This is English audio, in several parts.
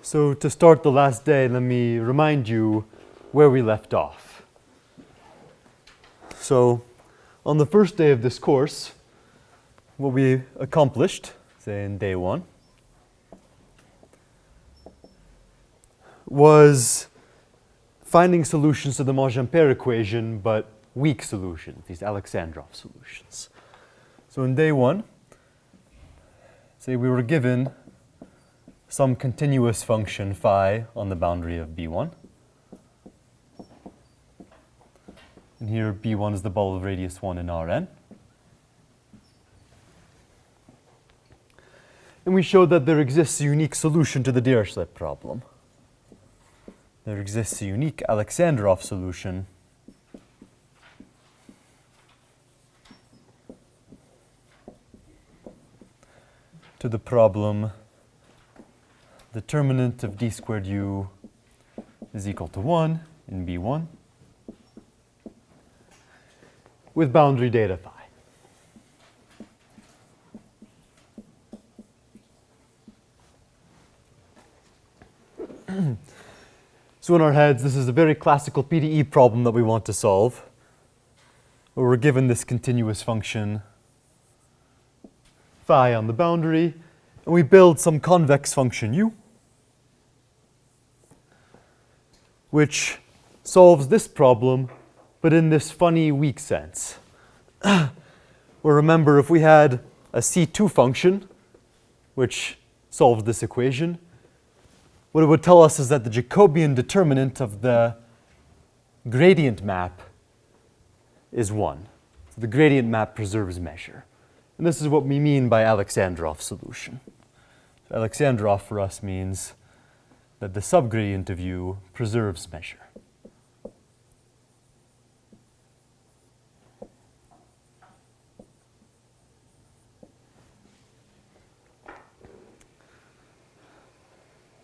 So to start the last day, let me remind you where we left off. So on the first day of this course, what we accomplished, say in day one, was finding solutions to the Monge-Ampère equation, but weak solutions, these Alexandrov solutions. So in day one, say we were given some continuous function phi on the boundary of B1. And here B1 is the ball of radius 1 in Rn. And we showed that there exists a unique solution to the Dirichlet problem. There exists a unique Alexandrov solution to the problem determinant of d squared u is equal to 1 in B1 with boundary data phi. So in our heads, this is a very classical PDE problem that we want to solve, where we're given this continuous function phi on the boundary, and we build some convex function u, which solves this problem, but in this funny weak sense. Well, remember, if we had a C2 function, which solves this equation, what it would tell us is that the Jacobian determinant of the gradient map is 1. So the gradient map preserves measure. And this is what we mean by Alexandrov solution. So Alexandrov for us means that the subgradient of u preserves measure.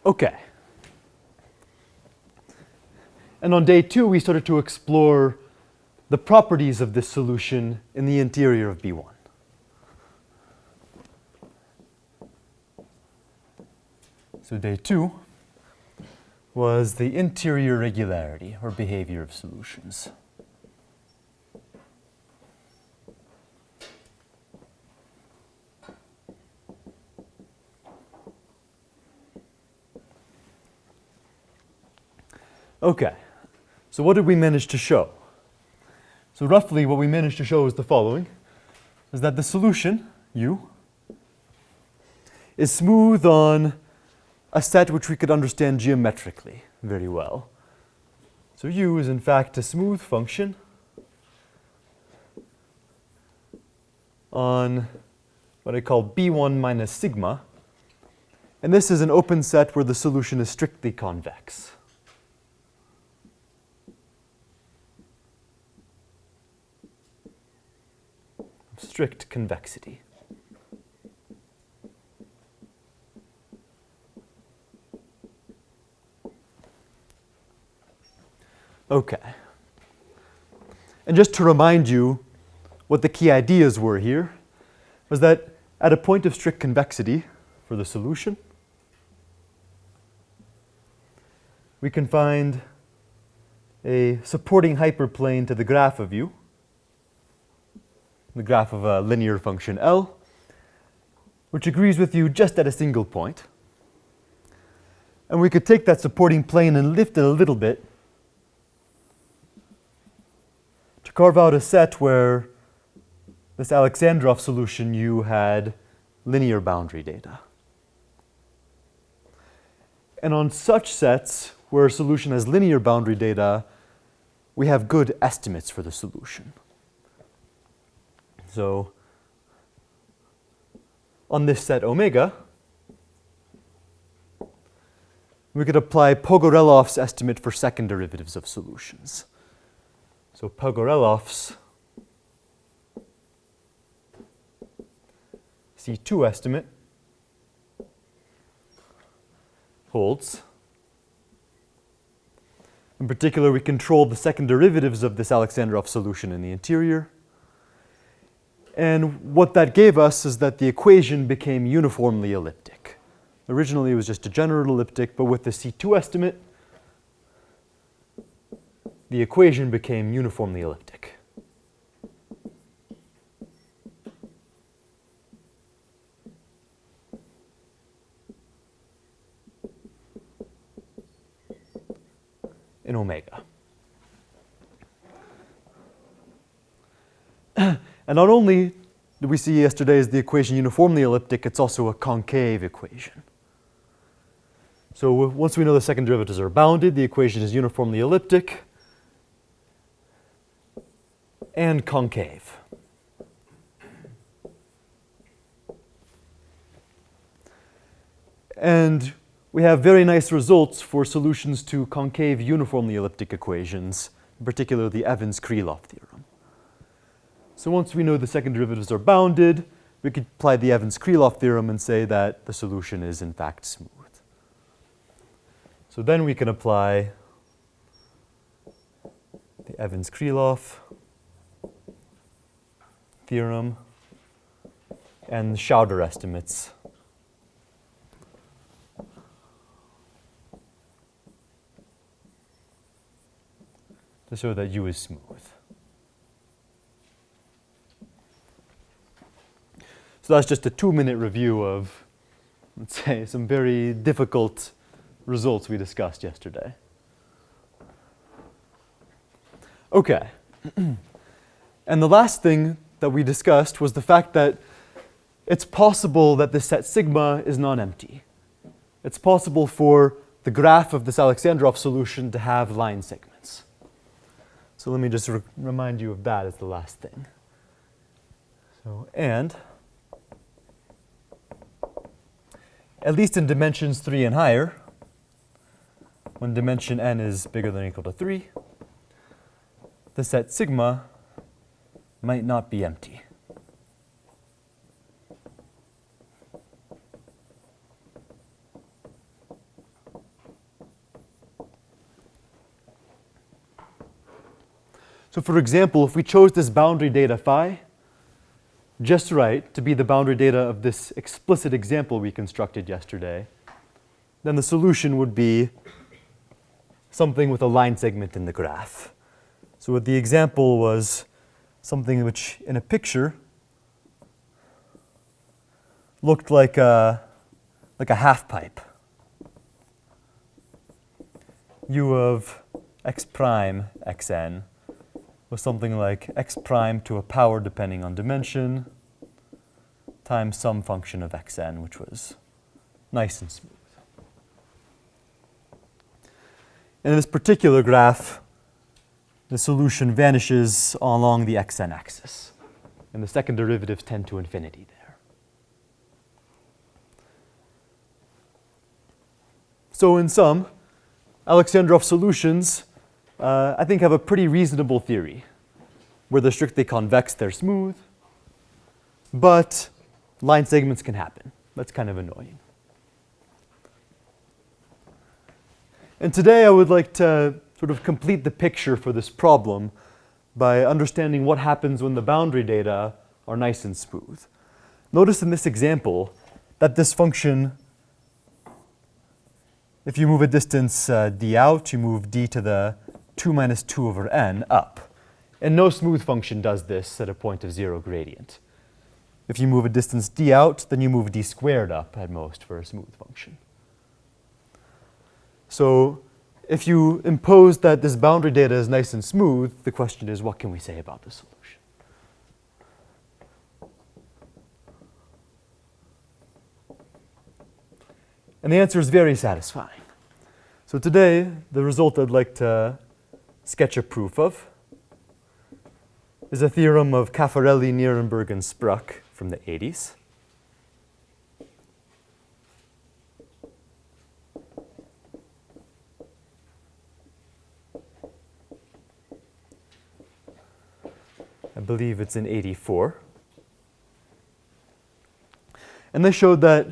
Okay. And on day 2, we started to explore the properties of this solution in the interior of B1. So day 2 was the interior regularity or behavior of solutions. Okay, so what did we manage to show? So roughly what we managed to show is the following, is that the solution, u, is smooth on a set which we could understand geometrically very well. So u is in fact a smooth function on what I call B1 minus sigma, and this is an open set where the solution is strictly convex. Strict convexity. Okay. And just to remind you what the key ideas were here, was that at a point of strict convexity for the solution, we can find a supporting hyperplane to the graph of u, the graph of a linear function L, which agrees with you just at a single point. And we could take that supporting plane and lift it a little bit to carve out a set where this Alexandrov solution u had linear boundary data. And on such sets where a solution has linear boundary data, we have good estimates for the solution. So on this set omega, we could apply Pogorelov's estimate for second derivatives of solutions. So Pogorelov's C2 estimate holds. In particular, we control the second derivatives of this Alexandrov solution in the interior. And what that gave us is that the equation became uniformly elliptic. Originally, it was just a general elliptic, but with the C2 estimate, the equation became uniformly elliptic. In omega. And not only did we see yesterday is the equation uniformly elliptic, it's also a concave equation. So once we know the second derivatives are bounded, the equation is uniformly elliptic and concave. And we have very nice results for solutions to concave uniformly elliptic equations, in particular the Evans-Krylov theorem. So once we know the second derivatives are bounded, we could apply the Evans-Krylov theorem and say that the solution is in fact smooth. So then we can apply the Evans-Krylov theorem and the Schauder estimates to show that U is smooth. So that's just a 2-minute review of, let's say, some very difficult results we discussed yesterday. Okay. And the last thing that we discussed was the fact that it's possible that this set sigma is non-empty. It's possible for the graph of this Alexandrov solution to have line segments. So let me just remind you of that as the last thing. So, and at least in dimensions 3 and higher, when dimension n is bigger than or equal to 3, the set sigma might not be empty. So for example, if we chose this boundary data phi just right to be the boundary data of this explicit example we constructed yesterday, then the solution would be something with a line segment in the graph. So what the example was something which in a picture looked like a half pipe. U of x prime xn was something like x prime to a power depending on dimension times some function of xn, which was nice and smooth. In this particular graph, the solution vanishes along the xn axis, and the second derivatives tend to infinity there. So in sum, Alexandrov solutions I think have a pretty reasonable theory. Where they're strictly convex, they're smooth, but line segments can happen. That's kind of annoying. And today I would like to sort of complete the picture for this problem by understanding what happens when the boundary data are nice and smooth. Notice in this example that this function, if you move a distance d out, you move d to the 2 minus 2 over n up. And no smooth function does this at a point of 0 gradient. If you move a distance d out, then you move d squared up at most for a smooth function. So if you impose that this boundary data is nice and smooth, the question is, what can we say about the solution? And the answer is very satisfying. So today, the result I'd like to sketch a proof of is a theorem of Caffarelli, Nierenberg, and Spruck from the 80s. I believe it's in 84. And they showed that,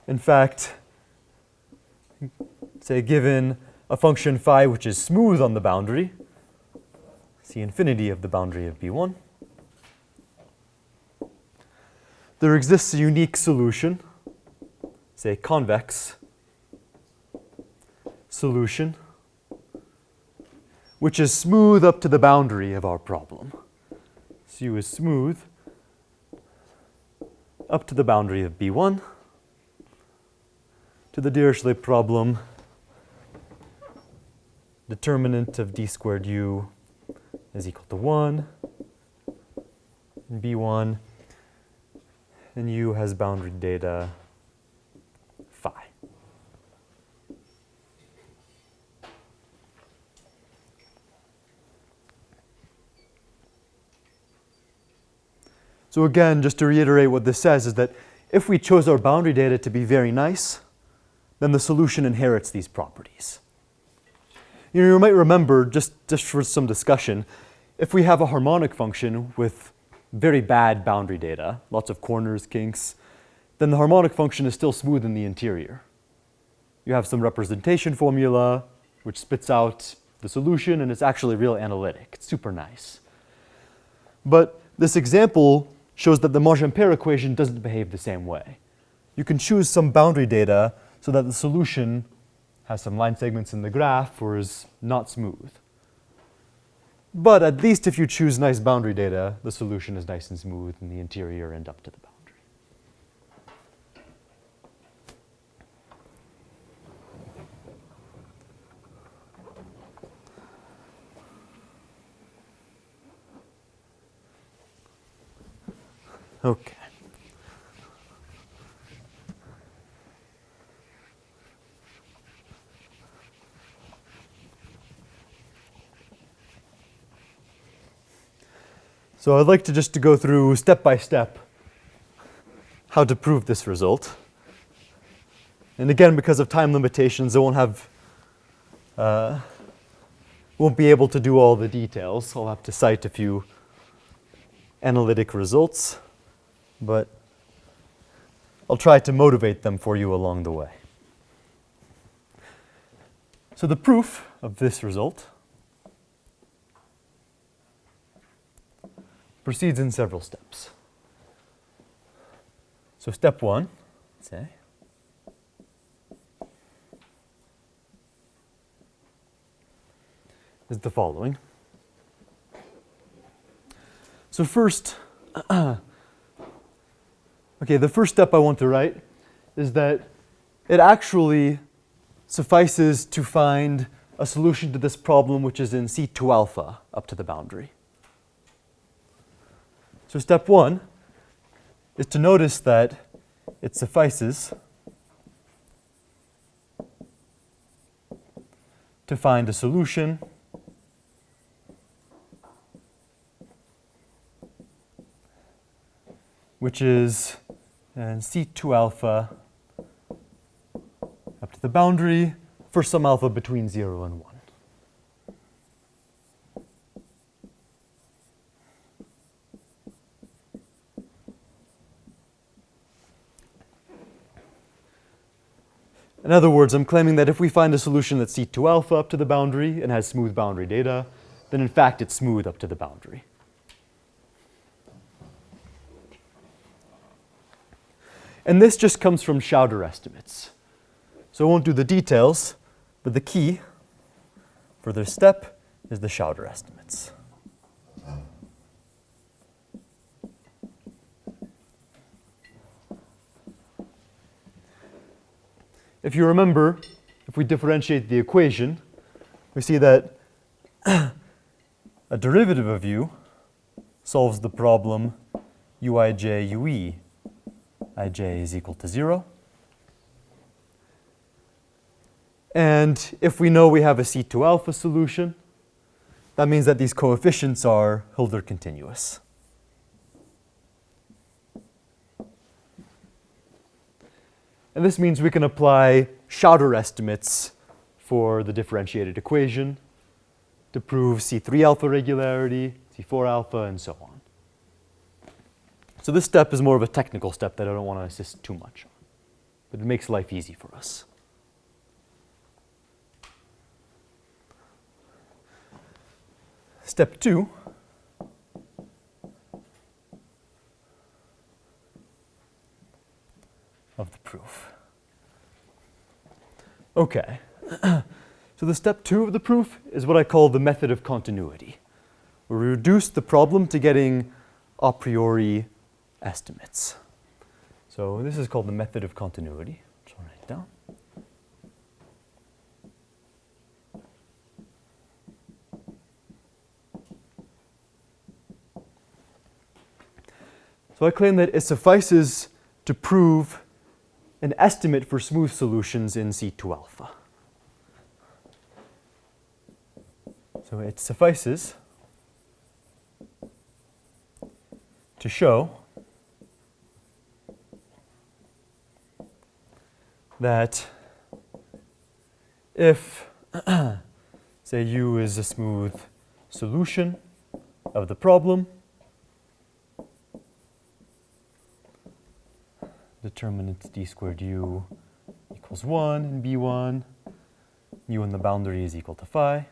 in fact, say given a function phi which is smooth on the boundary, C infinity of the boundary of B1, there exists a unique solution say, convex solution, which is smooth up to the boundary of our problem. So U is smooth up to the boundary of B1. To the Dirichlet problem, determinant of d squared u is equal to 1 in B1, and u has boundary data phi. So again, just to reiterate what this says is that if we chose our boundary data to be very nice, then the solution inherits these properties. You might remember, just for some discussion, if we have a harmonic function with very bad boundary data, lots of corners, kinks, then the harmonic function is still smooth in the interior. You have some representation formula which spits out the solution, and it's actually real analytic. It's super nice. But this example shows that the Monge-Ampere equation doesn't behave the same way. You can choose some boundary data so that the solution has some line segments in the graph or is not smooth. But at least if you choose nice boundary data, the solution is nice and smooth in the interior and up to the boundary. Okay. So I'd like to just go through step by step how to prove this result. And again, because of time limitations, I won't be able to do all the details. I'll have to cite a few analytic results, but I'll try to motivate them for you along the way. So the proof of this result proceeds in several steps. So step one, say, is the following. So first, the first step I want to write is that it actually suffices to find a solution to this problem which is in C2 alpha up to the boundary. So step one is to notice that it suffices to find a solution which is in C2 alpha up to the boundary for some alpha between 0 and 1. In other words, I'm claiming that if we find a solution that's C2 alpha up to the boundary and has smooth boundary data, then in fact it's smooth up to the boundary. And this just comes from Schauder estimates. So I won't do the details, but the key for this step is the Schauder estimates. If you remember, if we differentiate the equation, we see that a derivative of u solves the problem uij ue ij is equal to 0. And if we know we have a C2 alpha solution, that means that these coefficients are Hilbert continuous. And this means we can apply Schauder estimates for the differentiated equation to prove C3 alpha regularity, C4 alpha, and so on. So this step is more of a technical step that I don't want to insist too much on, but it makes life easy for us. Step two of the proof. Okay. So the step 2 of the proof is what I call the method of continuity, where we reduce the problem to getting a priori estimates. So this is called the method of continuity. So I'll write it down. So I claim that it suffices to prove an estimate for smooth solutions in C2 alpha. So it suffices to show that if, say, U is a smooth solution of the problem, determinant d squared U equals 1 in B1, U in the boundary is equal to phi,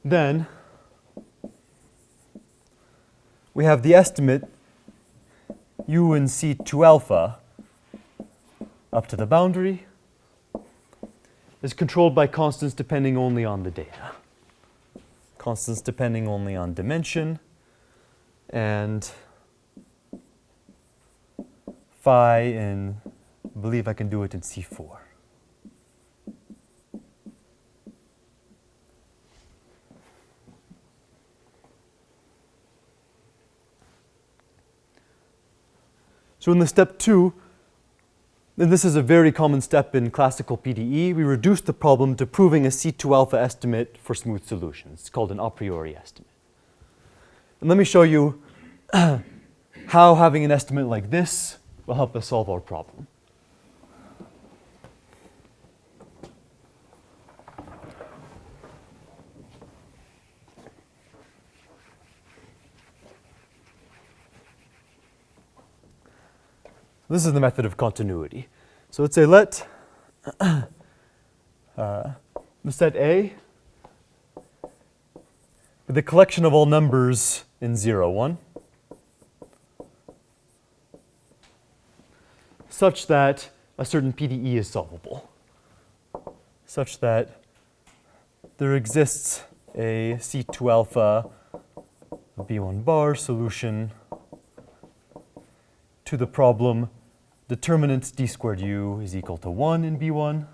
then we have the estimate U in C2 alpha up to the boundary is controlled by constants depending only on the data. Constants depending only on dimension, and phi in, I believe I can do it in C4. So in the step 2, and this is a very common step in classical PDE, we reduce the problem to proving a C2 alpha estimate for smooth solutions. It's called an a priori estimate. And let me show you how having an estimate like this will help us solve our problem. This is the method of continuity. So let's say let the set A be the collection of all numbers in 0, 1, such that a certain PDE is solvable, such that there exists a C2 alpha B1 bar solution to the problem determinant d squared U is equal to 1 in B1,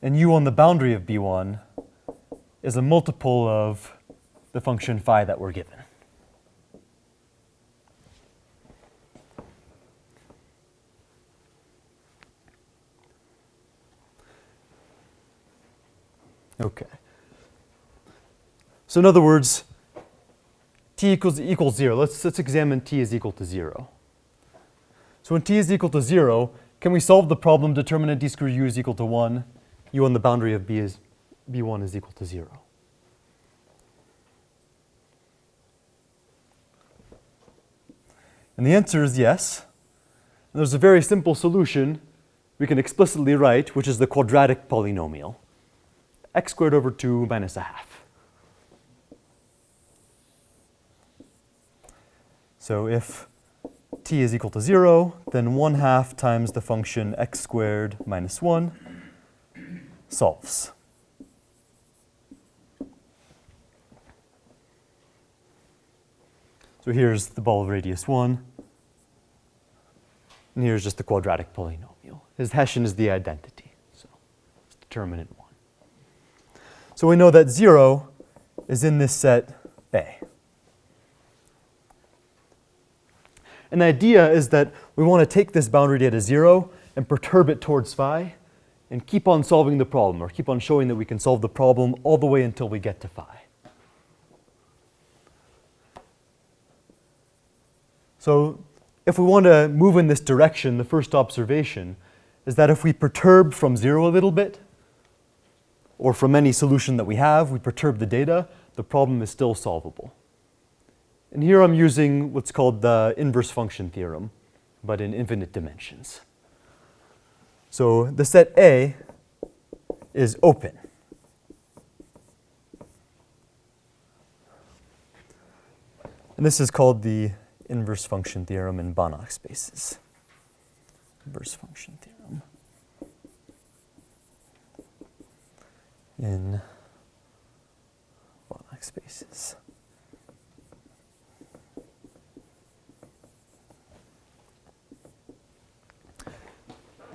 and U on the boundary of B1 is a multiple of the function phi that we're given. Okay. So in other words, t equals 0. Let's examine t is equal to 0. So when t is equal to 0, can we solve the problem determinant d squared U is equal to 1, U on the boundary of B1 is equal to 0? And the answer is yes. And there's a very simple solution we can explicitly write, which is the quadratic polynomial, x squared over 2 minus a half. So if t is equal to 0, then 1/2 times the function x squared minus 1 solves. So here's the ball of radius 1, and here's just the quadratic polynomial. His Hessian is the identity, so it's determinant 1. So we know that 0 is in this set A. And the idea is that we want to take this boundary data 0 and perturb it towards phi and keep on solving the problem, or keep on showing that we can solve the problem all the way until we get to phi. So if we want to move in this direction, the first observation is that if we perturb from 0 a little bit, or from any solution that we have, we perturb the data, the problem is still solvable. And here I'm using what's called the inverse function theorem, but in infinite dimensions. So the set A is open. And this is called the inverse function theorem in Banach spaces. inverse function theorem in Banach spaces.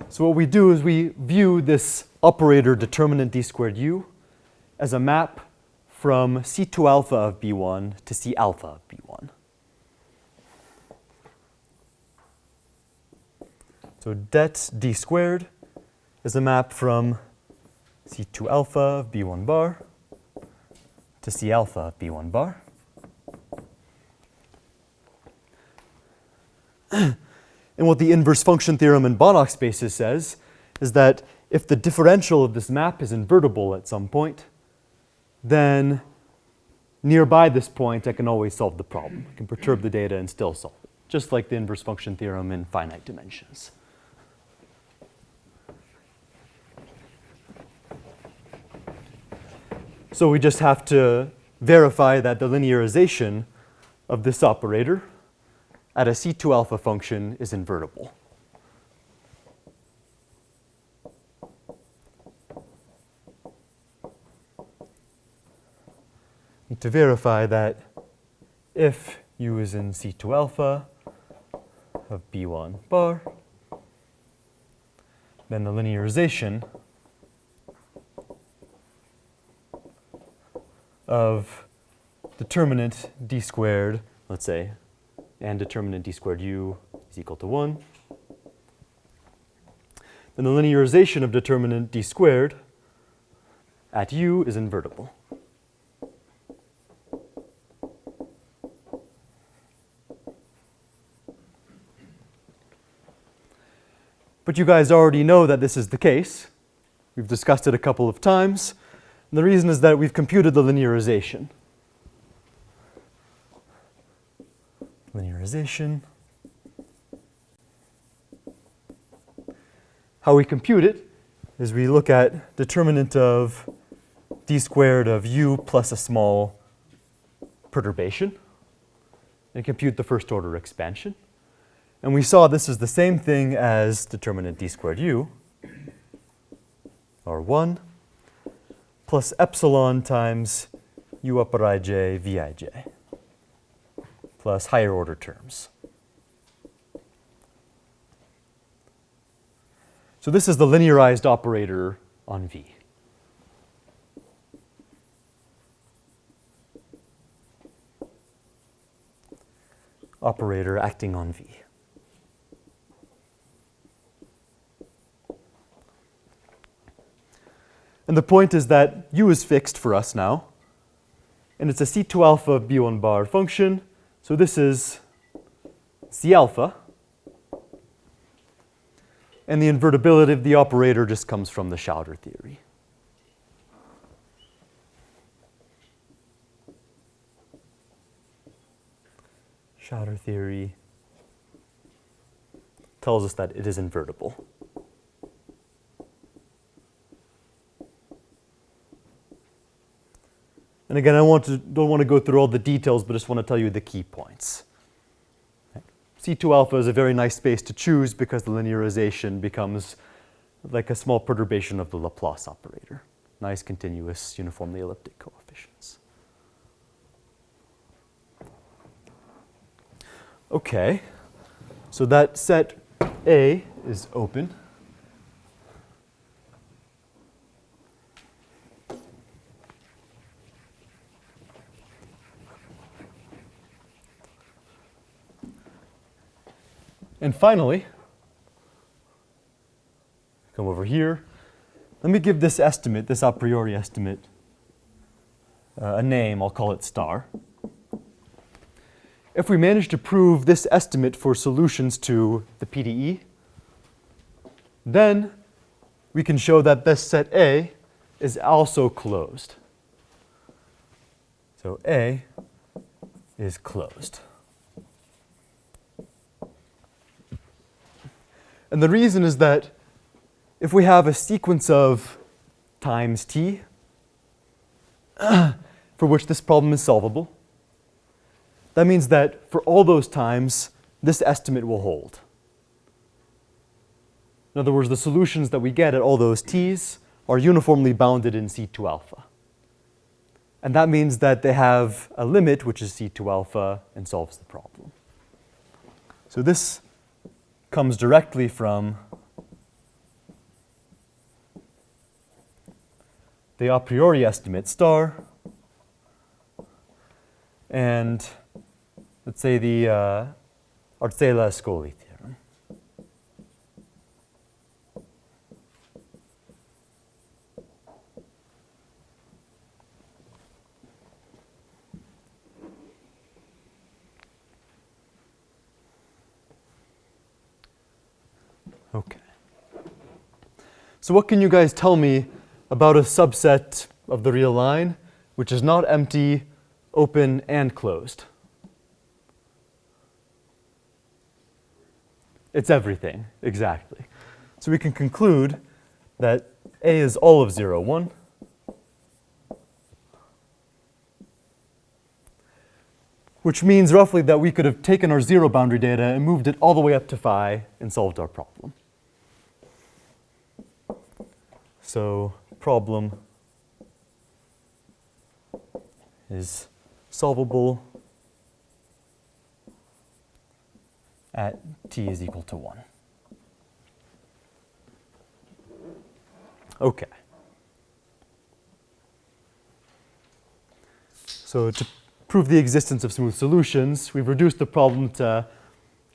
So what we do is we view this operator determinant d squared u as a map from C2 alpha of B1 to C alpha of B1. So det d squared is a map from C2 alpha of B1 bar to C alpha of B1 bar. And what the inverse function theorem in Banach spaces says is that if the differential of this map is invertible at some point, then nearby this point I can always solve the problem. I can perturb the data and still solve it, just like the inverse function theorem in finite dimensions. So we just have to verify that the linearization of this operator at a C2 alpha function is invertible. And to verify that if u is in C2 alpha of B1 bar, then the linearization of determinant d squared, let's say, and determinant d squared u is equal to 1. Then the linearization of determinant d squared at u is invertible. But you guys already know that this is the case. We've discussed it a couple of times. And the reason is that we've computed the linearization. Linearization. How we compute it is we look at determinant of d squared of u plus a small perturbation and compute the first order expansion. And we saw this is the same thing as determinant d squared u, or 1, plus epsilon times u upper ij vij, plus higher order terms. So this is the linearized operator on V. Operator acting on V. And the point is that u is fixed for us now. And it's a C2 alpha B1 bar function. So this is C alpha. And the invertibility of the operator just comes from the Schauder theory. Schauder theory tells us that it is invertible. And again, I don't want to go through all the details, but just want to tell you the key points. C2 alpha is a very nice space to choose because the linearization becomes like a small perturbation of the Laplace operator. Nice, continuous, uniformly elliptic coefficients. Okay, so that set A is open. And finally, come over here. Let me give this estimate, this a priori estimate, a name. I'll call it star. If we manage to prove this estimate for solutions to the PDE, then we can show that this set A is also closed. So A is closed. And the reason is that if we have a sequence of times t for which this problem is solvable, that means that for all those times, this estimate will hold. In other words, the solutions that we get at all those t's are uniformly bounded in C2 alpha. And that means that they have a limit, which is C2 alpha, and solves the problem. So this comes directly from the a priori estimate star and, let's say, the Arcela-Ascoli theorem. Okay. So what can you guys tell me about a subset of the real line which is not empty, open, and closed? It's everything, exactly. So we can conclude that A is all of 0, 1. Which means roughly that we could have taken our zero boundary data and moved it all the way up to phi and solved our problem. So problem is solvable at t is equal to 1. Okay. So to prove the existence of smooth solutions, we've reduced the problem to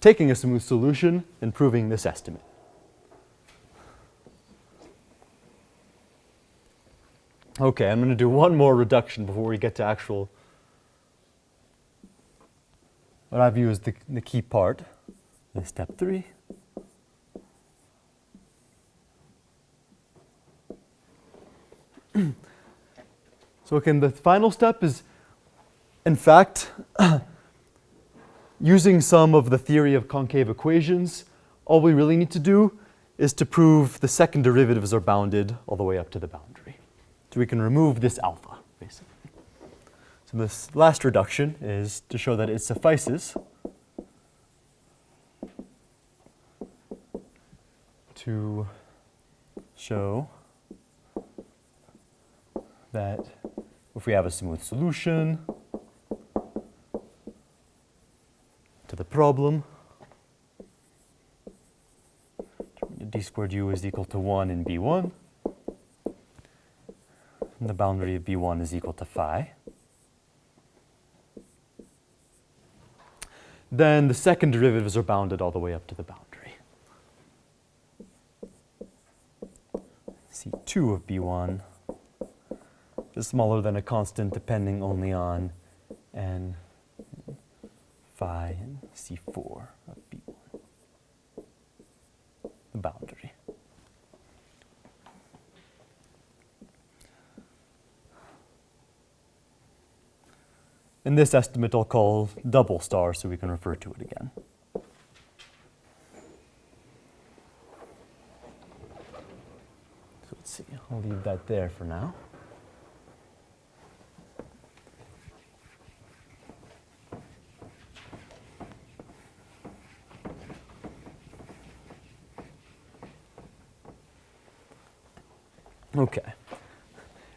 taking a smooth solution and proving this estimate. Okay, I'm going to do one more reduction before we get to actual, what I view as the key part. Step 3. So again, the final step is, in fact, using some of the theory of concave equations. All we really need to do is to prove the second derivatives are bounded all the way up to the boundary. So we can remove this alpha, basically. So this last reduction is to show that it suffices to show that if we have a smooth solution to the problem, d squared u is equal to 1 in B1, and the boundary of B1 is equal to phi, then the second derivatives are bounded all the way up to the boundary. C2 of B1 is smaller than a constant depending only on n phi and C4 of B1, the boundary. And this estimate I'll call double star so we can refer to it again. So let's see, I'll leave that there for now. Okay.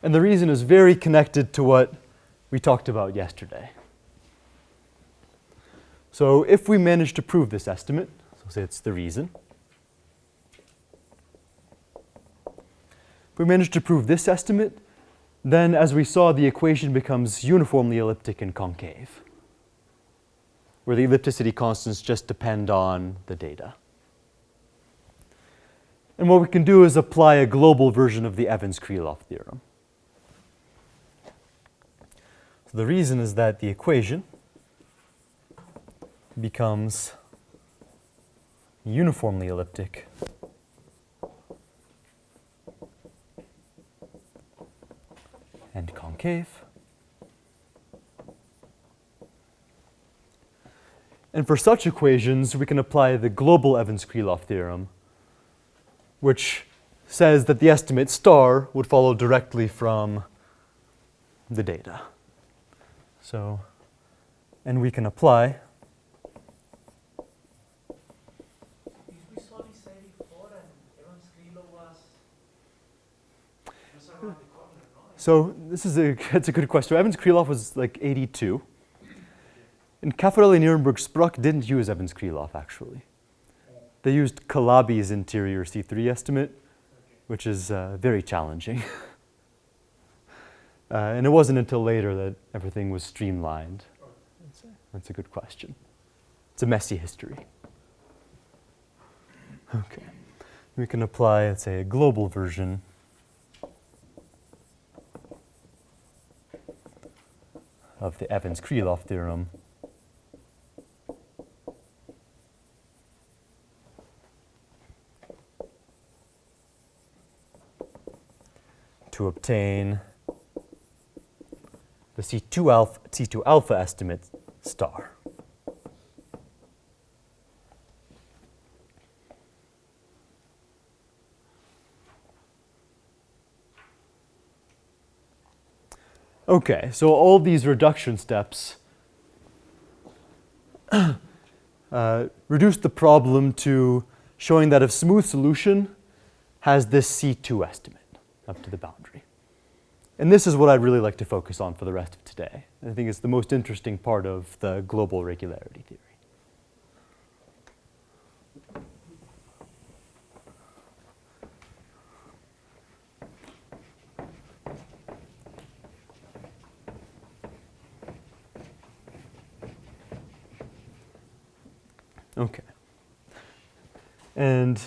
And the reason is very connected to what we talked about yesterday. So if we manage to prove this estimate, so say it's the reason. If we manage to prove this estimate, then as we saw, the equation becomes uniformly elliptic and concave, where the ellipticity constants just depend on the data. And what we can do is apply a global version of the Evans-Krylov theorem. So the reason is that the equation becomes uniformly elliptic and concave. And for such equations, we can apply the global Evans-Krylov theorem, which says that the estimate star would follow directly from the data. So, and we can apply. So it's a good question. Evans-Krylov was like 82. And Caffarelli, Nirenberg, Spruck didn't use Evans-Krylov, actually. They used Calabi's interior C3 estimate, which is very challenging. And it wasn't until later that everything was streamlined. That's a good question. It's a messy history. Okay. We can apply, let's say, a global version of the Evans-Krylov theorem to obtain the C2 alpha estimate star. Okay, so all these reduction steps reduce the problem to showing that a smooth solution has this C2 estimate up to the boundary. And this is what I'd really like to focus on for the rest of today. I think it's the most interesting part of the global regularity theory. Okay. And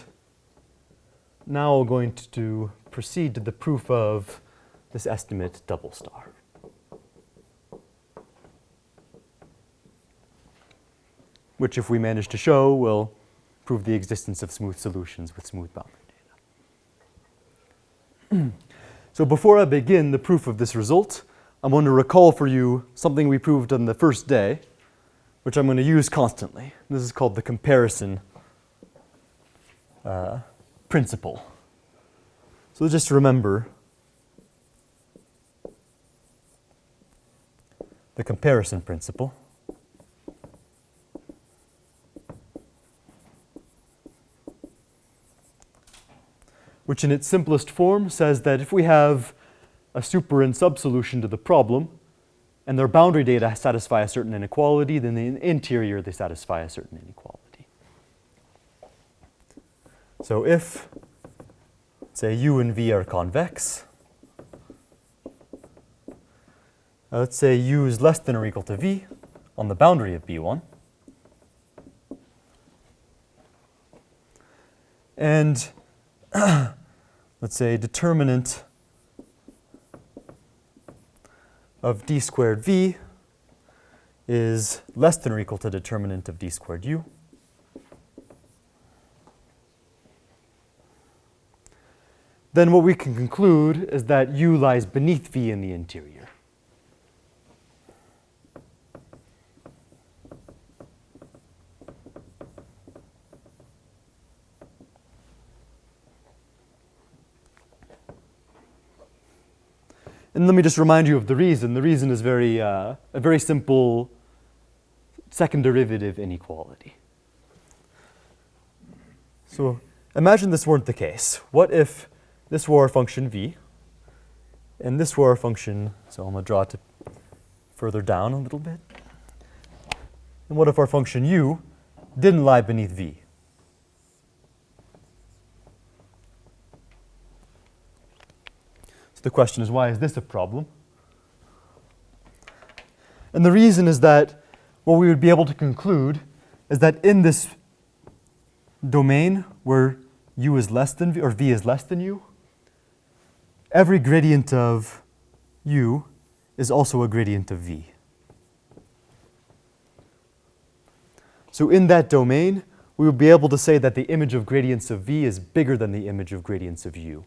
now we're going to proceed to the proof of this estimate double star. Which, if we manage to show, will prove the existence of smooth solutions with smooth boundary data. So before I begin the proof of this result, I'm going to recall for you something we proved on the first day, which I'm going to use constantly. This is called the comparison principle. So just remember the comparison principle. Which in its simplest form says that if we have a super and subsolution to the problem, and their boundary data satisfy a certain inequality, then in the interior they satisfy a certain inequality. So if, say, U and V are convex, let's say U is less than or equal to V on the boundary of B1, and let's say determinant of d squared V is less than or equal to determinant of d squared U. Then what we can conclude is that U lies beneath V in the interior. And let me just remind you of the reason. The reason is a very simple second derivative inequality. So imagine this weren't the case. What if this were our function v, and this were our function, so I'm going to draw it further down a little bit. And what if our function u didn't lie beneath v? The question is, why is this a problem? And the reason is that what we would be able to conclude is that in this domain where u is less than v, or v is less than u, every gradient of u is also a gradient of v. So in that domain, we would be able to say that the image of gradients of v is bigger than the image of gradients of u.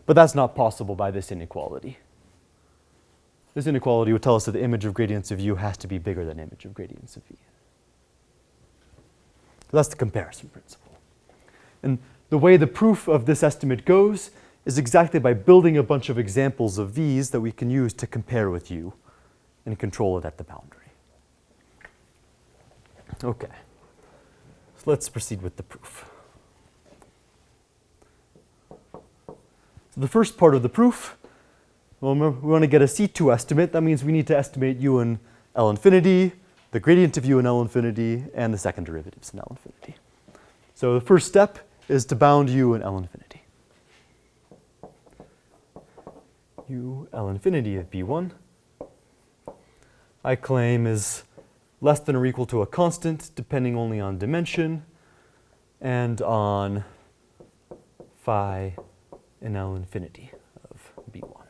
But that's not possible by this inequality. This inequality would tell us that the image of gradients of u has to be bigger than image of gradients of v. So that's the comparison principle. And the way the proof of this estimate goes is exactly by building a bunch of examples of v's that we can use to compare with u and control it at the boundary. Okay. So let's proceed with the proof. So the first part of the proof, well, remember, we want to get a C2 estimate. That means we need to estimate u in L infinity, the gradient of u in L infinity, and the second derivatives in L infinity. So the first step is to bound u in L infinity. U L infinity of B1, I claim is less than or equal to a constant depending only on dimension and on phi in L infinity of B1,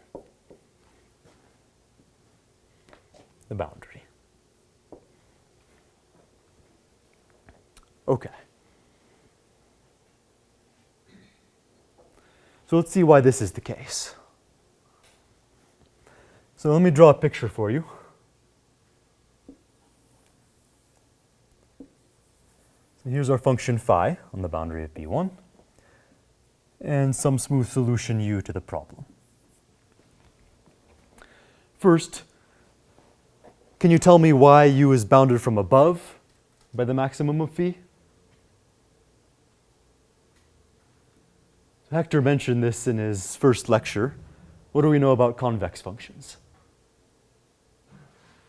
the boundary. Okay. So let's see why this is the case. So let me draw a picture for you. So here's our function phi on the boundary of B1 and some smooth solution u to the problem. First, can you tell me why u is bounded from above by the maximum of phi? So Hector mentioned this in his first lecture. What do we know about convex functions?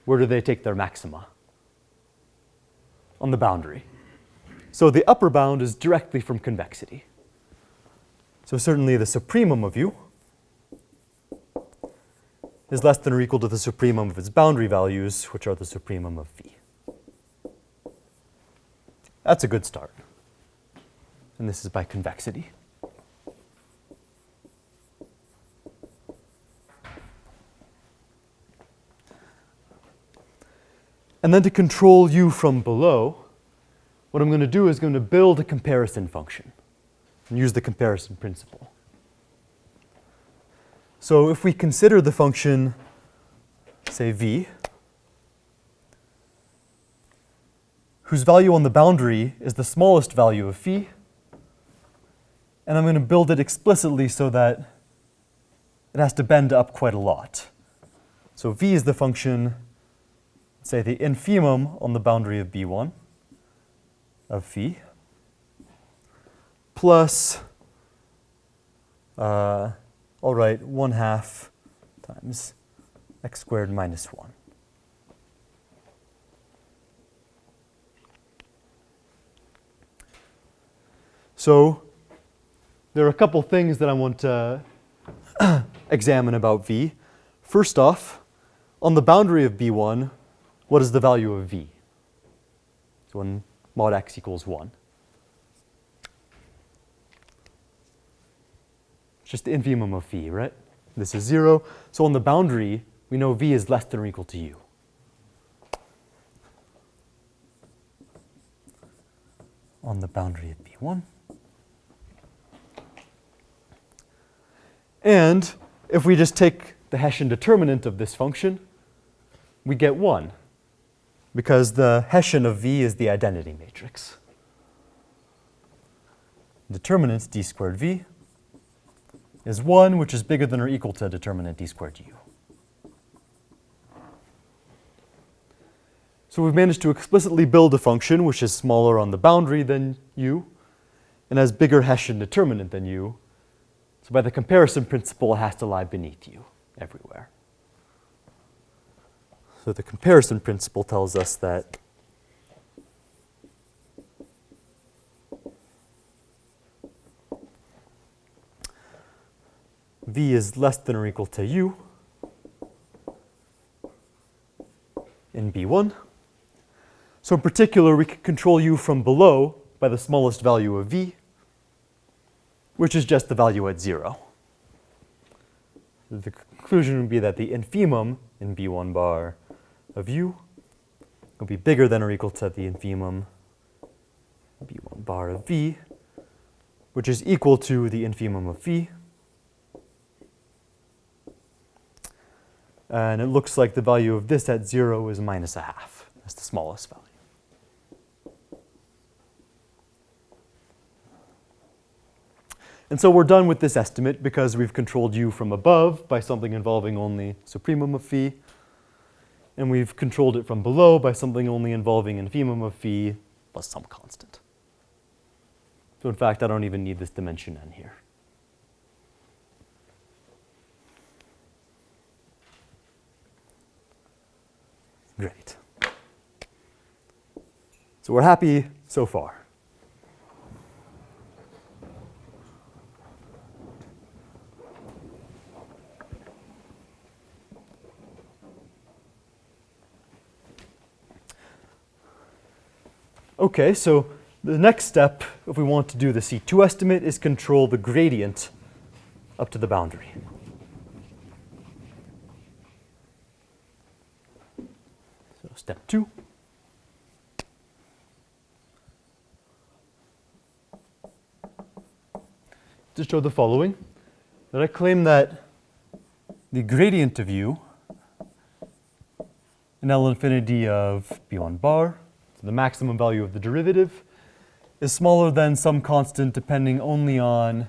Where do they take their maxima? On the boundary. So the upper bound is directly from convexity. So certainly the supremum of u is less than or equal to the supremum of its boundary values, which are the supremum of phi. That's a good start. And this is by convexity. And then to control u from below, what I'm going to do is going to build a comparison function and use the comparison principle. So if we consider the function, say v, whose value on the boundary is the smallest value of phi, and I'm going to build it explicitly so that it has to bend up quite a lot. So v is the function, say the infimum on the boundary of B1 of phi plus, all right, 1/2 times x squared minus 1. So there are a couple things that I want to examine about v. First off, on the boundary of B1, what is the value of v? So when mod x equals 1. It's just the infimum of phi, right? This is 0. So on the boundary, we know v is less than or equal to u. On the boundary of B1. And if we just take the Hessian determinant of this function, we get 1. Because the Hessian of v is the identity matrix. Determinant d squared v is 1, which is bigger than or equal to determinant d squared u. So we've managed to explicitly build a function which is smaller on the boundary than u and has bigger Hessian determinant than u. So by the comparison principle, it has to lie beneath u everywhere. So the comparison principle tells us that v is less than or equal to u in B1. So in particular, we can control u from below by the smallest value of v, which is just the value at 0. The conclusion would be that the infimum in B1 bar of u will be bigger than or equal to the infimum B1 bar of v, which is equal to the infimum of phi. And it looks like the value of this at 0 is minus 1/2. That's the smallest value. And so we're done with this estimate because we've controlled u from above by something involving only supremum of phi. And we've controlled it from below by something only involving infimum of phi plus some constant. So in fact, I don't even need this dimension n here. Great. So we're happy so far. Okay, so the next step, if we want to do the C2 estimate, is control the gradient up to the boundary. So step 2. To show the following, that I claim that the gradient of u in L infinity of B1 bar, so the maximum value of the derivative, is smaller than some constant depending only on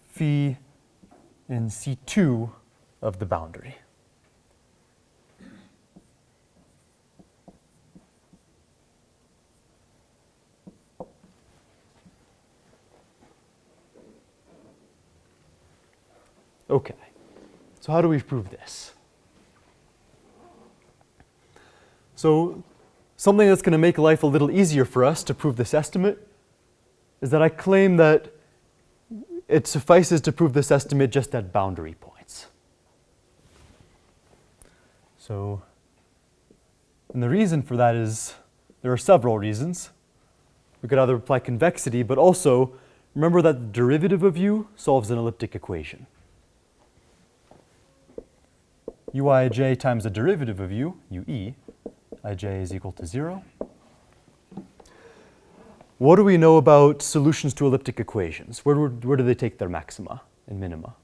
phi in C2 of the boundary. Okay, so how do we prove this? So something that's going to make life a little easier for us to prove this estimate is that I claim that it suffices to prove this estimate just at boundary points. So, and the reason for that is there are several reasons. We could either apply convexity, but also remember that the derivative of u solves an elliptic equation. Uij times the derivative of u, ue, ij is equal to 0. What do we know about solutions to elliptic equations? Where do they take their maxima and minima?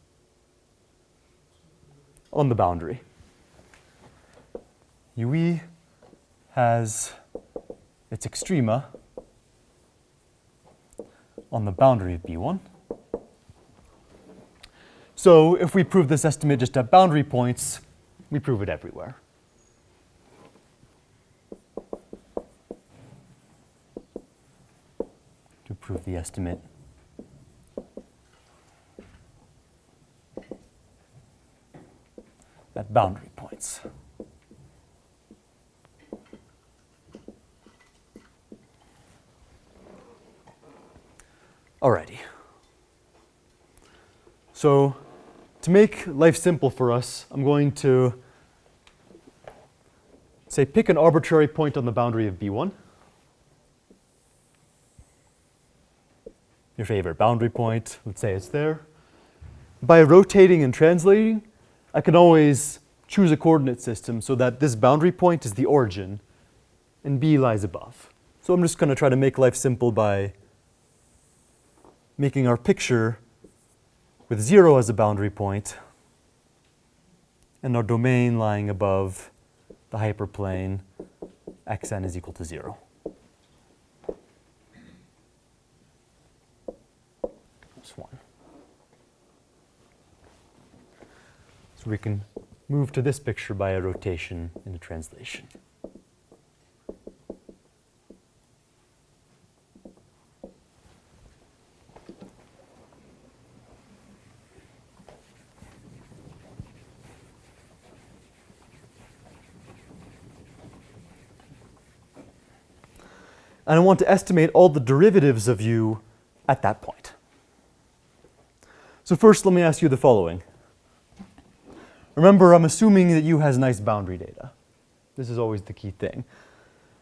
On the boundary. Ue has its extrema on the boundary of B1. So if we prove this estimate just at boundary points, we prove it everywhere. To prove the estimate at boundary points. Alrighty. So to make life simple for us, I'm going to say pick an arbitrary point on the boundary of B1. Your favorite boundary point, let's say it's there. By rotating and translating, I can always choose a coordinate system so that this boundary point is the origin and B lies above. So I'm just going to try to make life simple by making our picture with 0 as a boundary point and our domain lying above the hyperplane xn is equal to 0. That's one. So we can move to this picture by a rotation in a translation. And I want to estimate all the derivatives of u at that point. So first, let me ask you the following. Remember, I'm assuming that u has nice boundary data. This is always the key thing.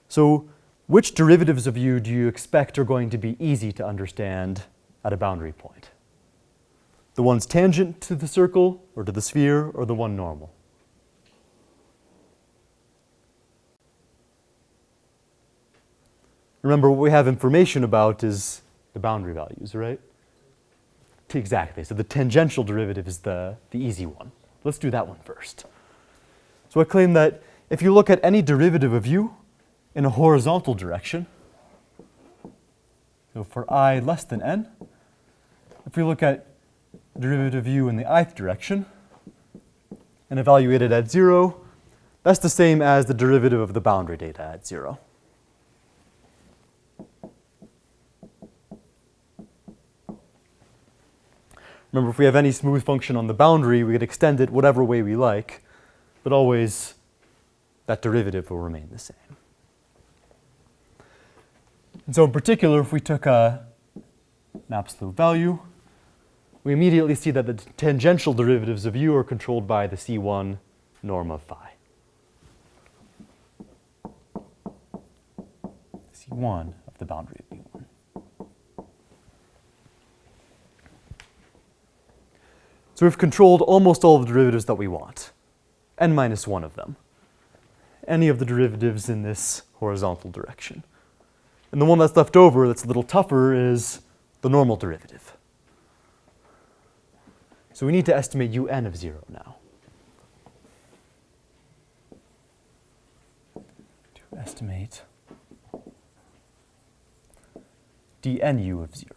So which derivatives of u do you expect are going to be easy to understand at a boundary point? The ones tangent to the circle or to the sphere, or the one normal? Remember, what we have information about is the boundary values, right? Exactly. So the tangential derivative is the easy one. Let's do that one first. So I claim that if you look at any derivative of u in a horizontal direction, so for I less than n, if we look at derivative of u in the ith direction and evaluate it at 0, that's the same as the derivative of the boundary data at 0. Remember, if we have any smooth function on the boundary, we could extend it whatever way we like, but always that derivative will remain the same. And so in particular, if we took an absolute value, we immediately see that the tangential derivatives of u are controlled by the C1 norm of phi. C1 of the boundary of B1. So we've controlled almost all of the derivatives that we want, n minus 1 of them. Any of the derivatives in this horizontal direction. And the one that's left over that's a little tougher is the normal derivative. So we need to estimate un of 0 now. To estimate dnu of 0.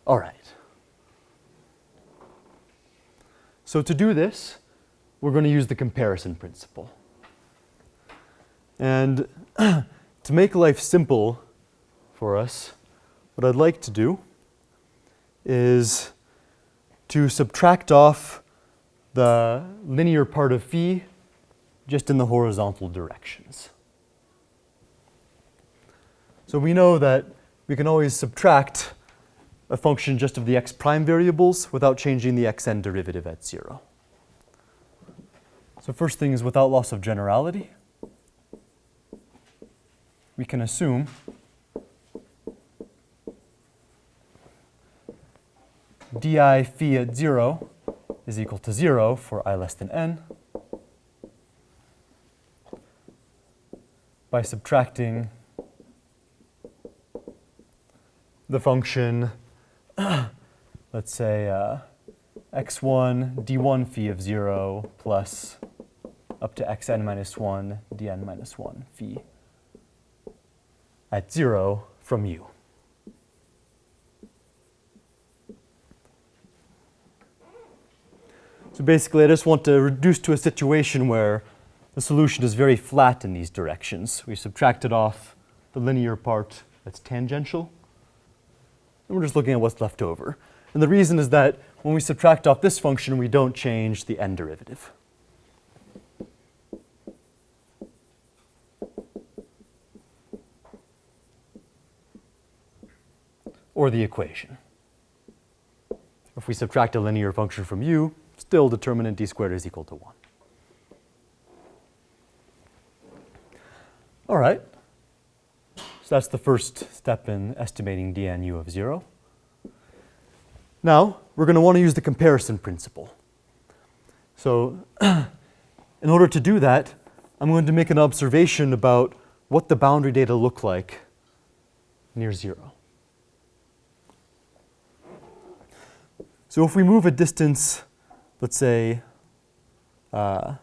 All right. So to do this, we're going to use the comparison principle. And to make life simple for us, what I'd like to do is to subtract off the linear part of phi just in the horizontal directions. So we know that we can always subtract a function just of the x prime variables without changing the xn derivative at 0. So first thing is, without loss of generality, we can assume di phi at 0 is equal to 0 for I less than n by subtracting the function, let's say x1 d1 phi of 0 plus up to xn minus 1 dn minus 1 phi at 0 from u. So basically, I just want to reduce to a situation where the solution is very flat in these directions. We subtracted off the linear part that's tangential, and we're just looking at what's left over. And the reason is that when we subtract off this function, we don't change the n derivative. Or the equation. If we subtract a linear function from u, still determinant d squared is equal to 1. All right. So that's the first step in estimating dnu of 0. Now, we're going to want to use the comparison principle. So in order to do that, I'm going to make an observation about what the boundary data look like near 0. So if we move a distance, let's say we have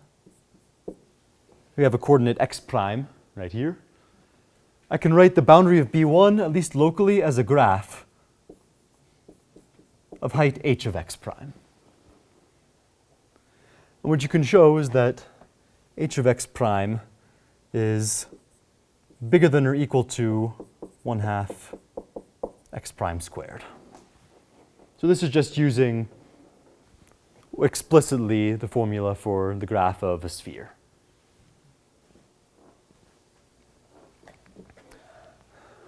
a coordinate x prime right here, I can write the boundary of B1, at least locally, as a graph of height h of x prime. And what you can show is that h of x prime is bigger than or equal to 1/2 x prime squared. So this is just using explicitly the formula for the graph of a sphere.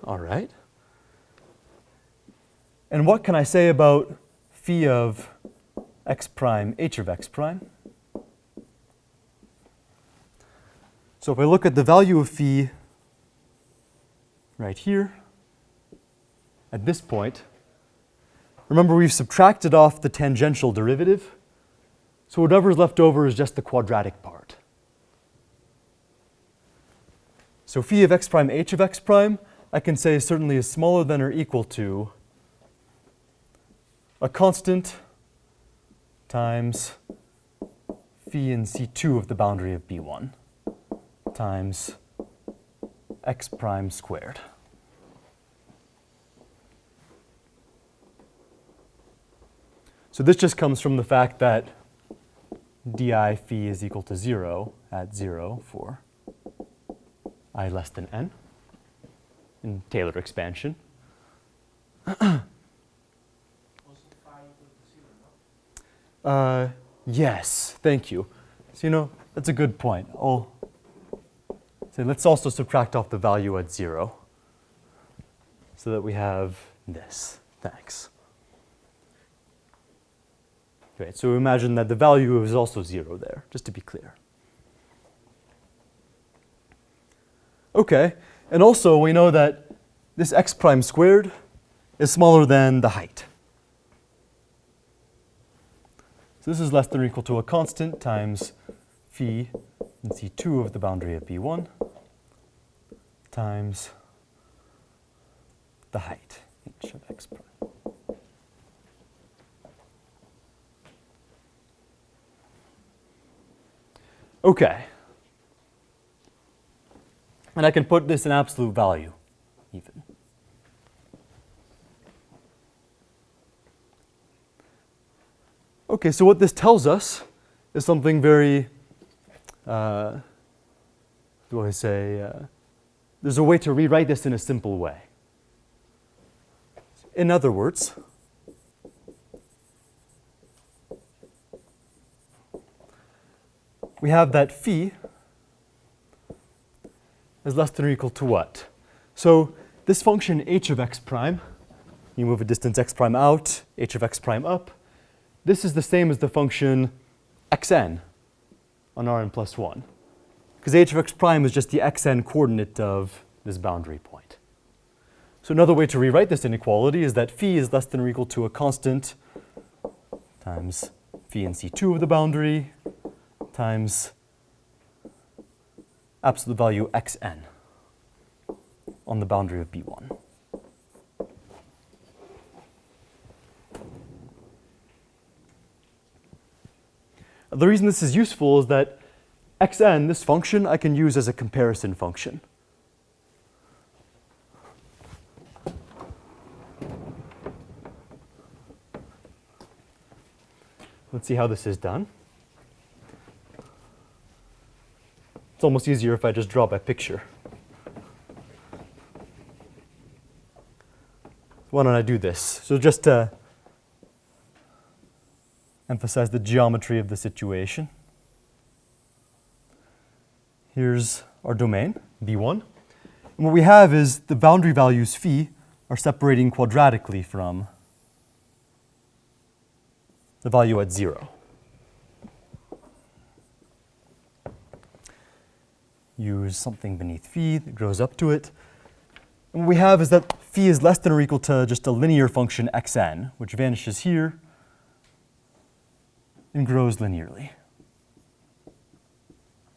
All right. And what can I say about phi of x prime h of x prime? So if I look at the value of phi right here, at this point, remember we've subtracted off the tangential derivative, so whatever's left over is just the quadratic part. So phi of x prime h of x prime, I can say certainly is smaller than or equal to a constant times phi in C2 of the boundary of B1 times x prime squared. So this just comes from the fact that di phi is equal to 0 at 0 for I less than n. in Taylor expansion. Yes, thank you. So, that's a good point. I'll say let's also subtract off the value at 0 so that we have this. Thanks. Great, so imagine that the value is also 0 there, just to be clear. Okay, and also we know that this x prime squared is smaller than the height. So this is less than or equal to a constant times phi in C2 of the boundary of B1 times the height, h of x prime. Okay. And I can put this in absolute value, even. Okay, so what this tells us is something very, there's a way to rewrite this in a simple way. In other words, we have that phi is less than or equal to what? So this function h of x prime, you move a distance x prime out, h of x prime up, this is the same as the function xn on Rn plus 1. Because h of x prime is just the xn coordinate of this boundary point. So another way to rewrite this inequality is that phi is less than or equal to a constant times phi in C2 of the boundary times absolute value xn on the boundary of B1. The reason this is useful is that xn, this function, I can use as a comparison function. Let's see how this is done. It's almost easier if I just draw by picture. Why don't I do this? So just to emphasize the geometry of the situation. Here's our domain, B1. And what we have is the boundary values phi are separating quadratically from the value at 0. Use something beneath phi that grows up to it. And what we have is that phi is less than or equal to just a linear function xn, which vanishes here and grows linearly.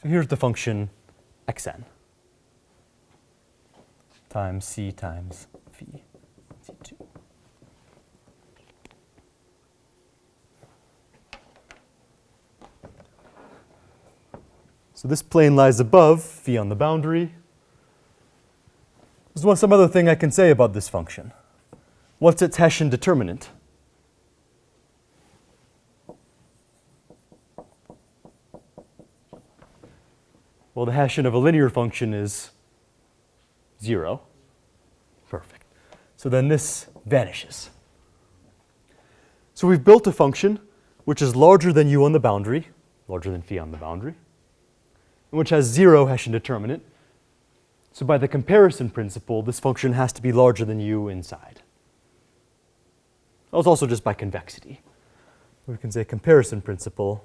So here's the function xn times c times phi c2. So this plane lies above phi on the boundary. There's some other thing I can say about this function. What's its Hessian determinant? Well, the Hessian of a linear function is 0. Perfect. So then this vanishes. So we've built a function which is larger than u on the boundary, larger than phi on the boundary, and which has 0 Hessian determinant. So by the comparison principle, this function has to be larger than u inside. That was also just by convexity. We can say comparison principle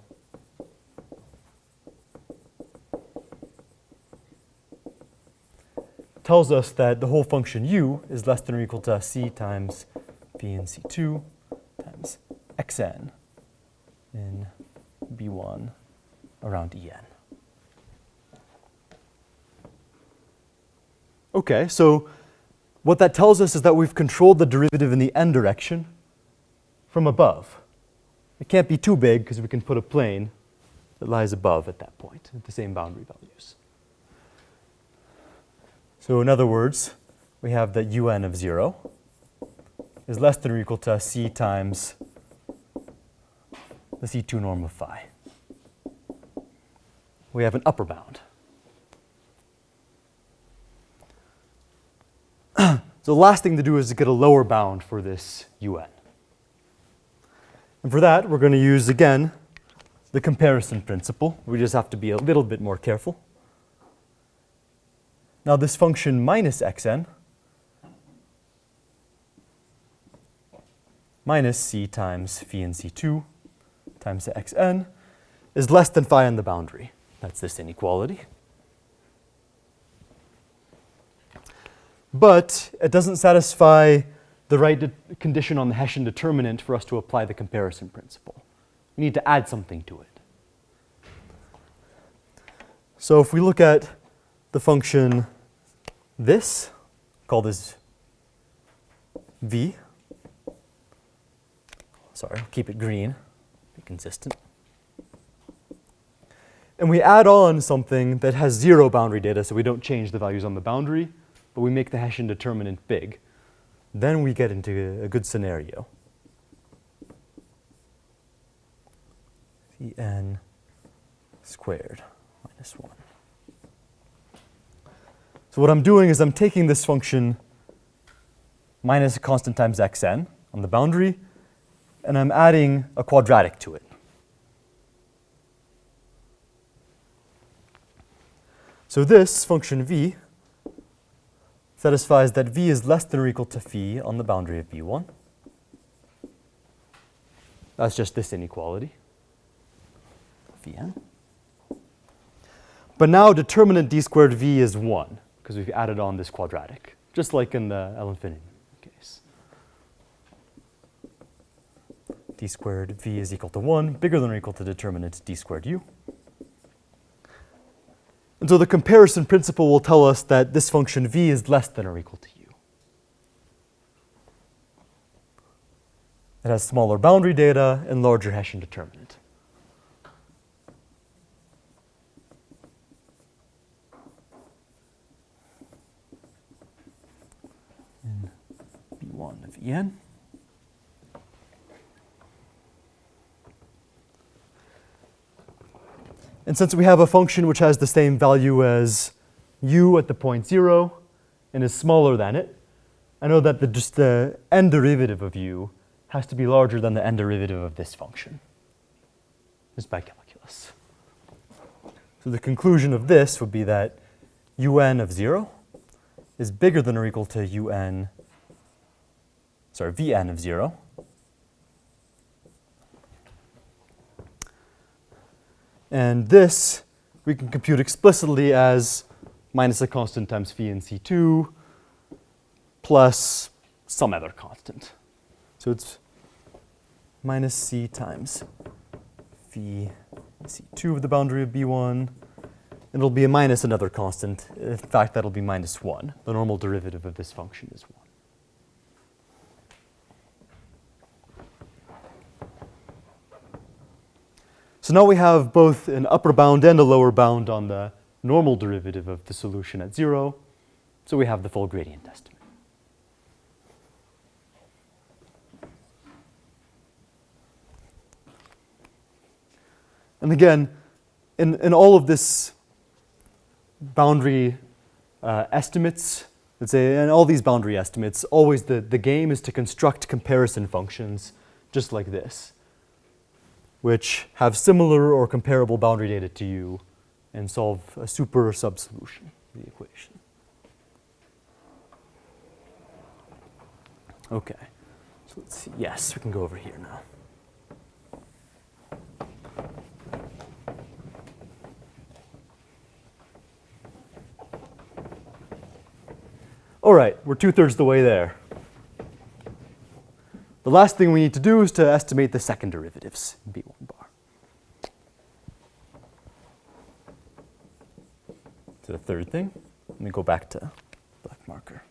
tells us that the whole function u is less than or equal to c times phi in C2 times xn in B1 around En. Okay, so what that tells us is that we've controlled the derivative in the n direction from above. It can't be too big because we can put a plane that lies above at that point at the same boundary values. So in other words, we have that un of 0 is less than or equal to c times the C2 norm of phi. We have an upper bound. So the last thing to do is to get a lower bound for this un. And for that, we're going to use, again, the comparison principle. We just have to be a little bit more careful. Now this function minus xn minus c times phi in c2 times the xn is less than phi on the boundary. That's this inequality. But it doesn't satisfy the right condition on the Hessian determinant for us to apply the comparison principle. We need to add something to it. So if we look at the function this, call this v. Sorry, keep it green, be consistent. And we add on something that has 0 boundary data, so we don't change the values on the boundary, but we make the Hessian determinant big. Then we get into a good scenario. Cn squared minus 1. So what I'm doing is I'm taking this function minus a constant times xn on the boundary, and I'm adding a quadratic to it. So this function v satisfies that v is less than or equal to phi on the boundary of b1. That's just this inequality, Vn. But now determinant d squared v is 1, because we've added on this quadratic, just like in the L infinity case. D squared v is equal to 1, bigger than or equal to determinant d squared u. And so the comparison principle will tell us that this function v is less than or equal to u. It has smaller boundary data and larger Hessian determinant. In b1 of en. And since we have a function which has the same value as u at the point 0 and is smaller than it, I know that just the n derivative of u has to be larger than the n derivative of this function, just by calculus. So the conclusion of this would be that un of 0 is bigger than or equal to vn of 0. And this we can compute explicitly as minus a constant times phi in C2 plus some other constant. So it's minus c times phi in C2 of the boundary of B1. And it'll be a minus another constant. In fact, that'll be minus 1. The normal derivative of this function is 1. So now we have both an upper bound and a lower bound on the normal derivative of the solution at 0. So we have the full gradient estimate. And again, in all of this boundary estimates, let's say, in all these boundary estimates, always the game is to construct comparison functions just like this, which have similar or comparable boundary data to you and solve a super subsolution of the equation. Okay, so let's see. Yes, we can go over here now. All right, we're 2/3 the way there. The last thing we need to do is to estimate the second derivatives in B1 bar. So the third thing, let me go back to black marker,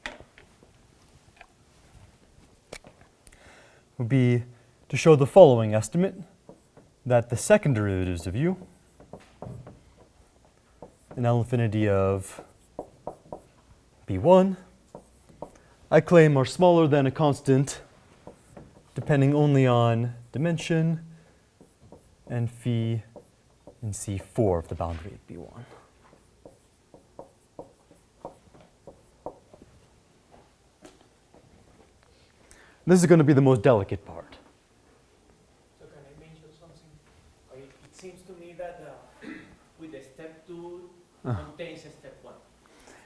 would be to show the following estimate, that the second derivatives of u in L infinity of B1 I claim are smaller than a constant depending only on dimension and phi in C4 of the boundary of B1. This is going to be the most delicate part. So can I mention something? It seems to me that with the step 2 contains a step 1.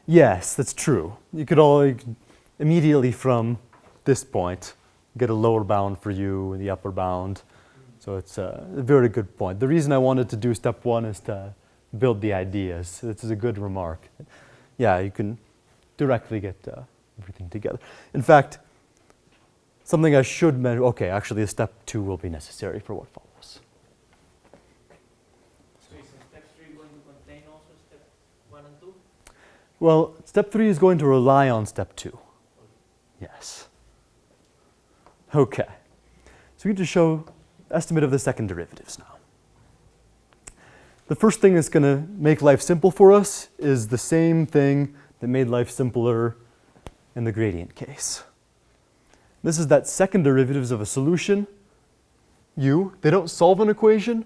Yes, that's true. You could immediately from this point get a lower bound for u and the upper bound. So it's a very good point. The reason I wanted to do step 1 is to build the ideas. This is a good remark. Yeah, you can directly get everything together. In fact, something I should mention, okay, actually step 2 will be necessary for what follows. So is step 3 going to contain also step 1 and 2? Well, step 3 is going to rely on step 2. Yes. Okay. So we need to show estimate of the second derivatives now. The first thing that's going to make life simple for us is the same thing that made life simpler in the gradient case. This is that second derivatives of a solution, u. They don't solve an equation,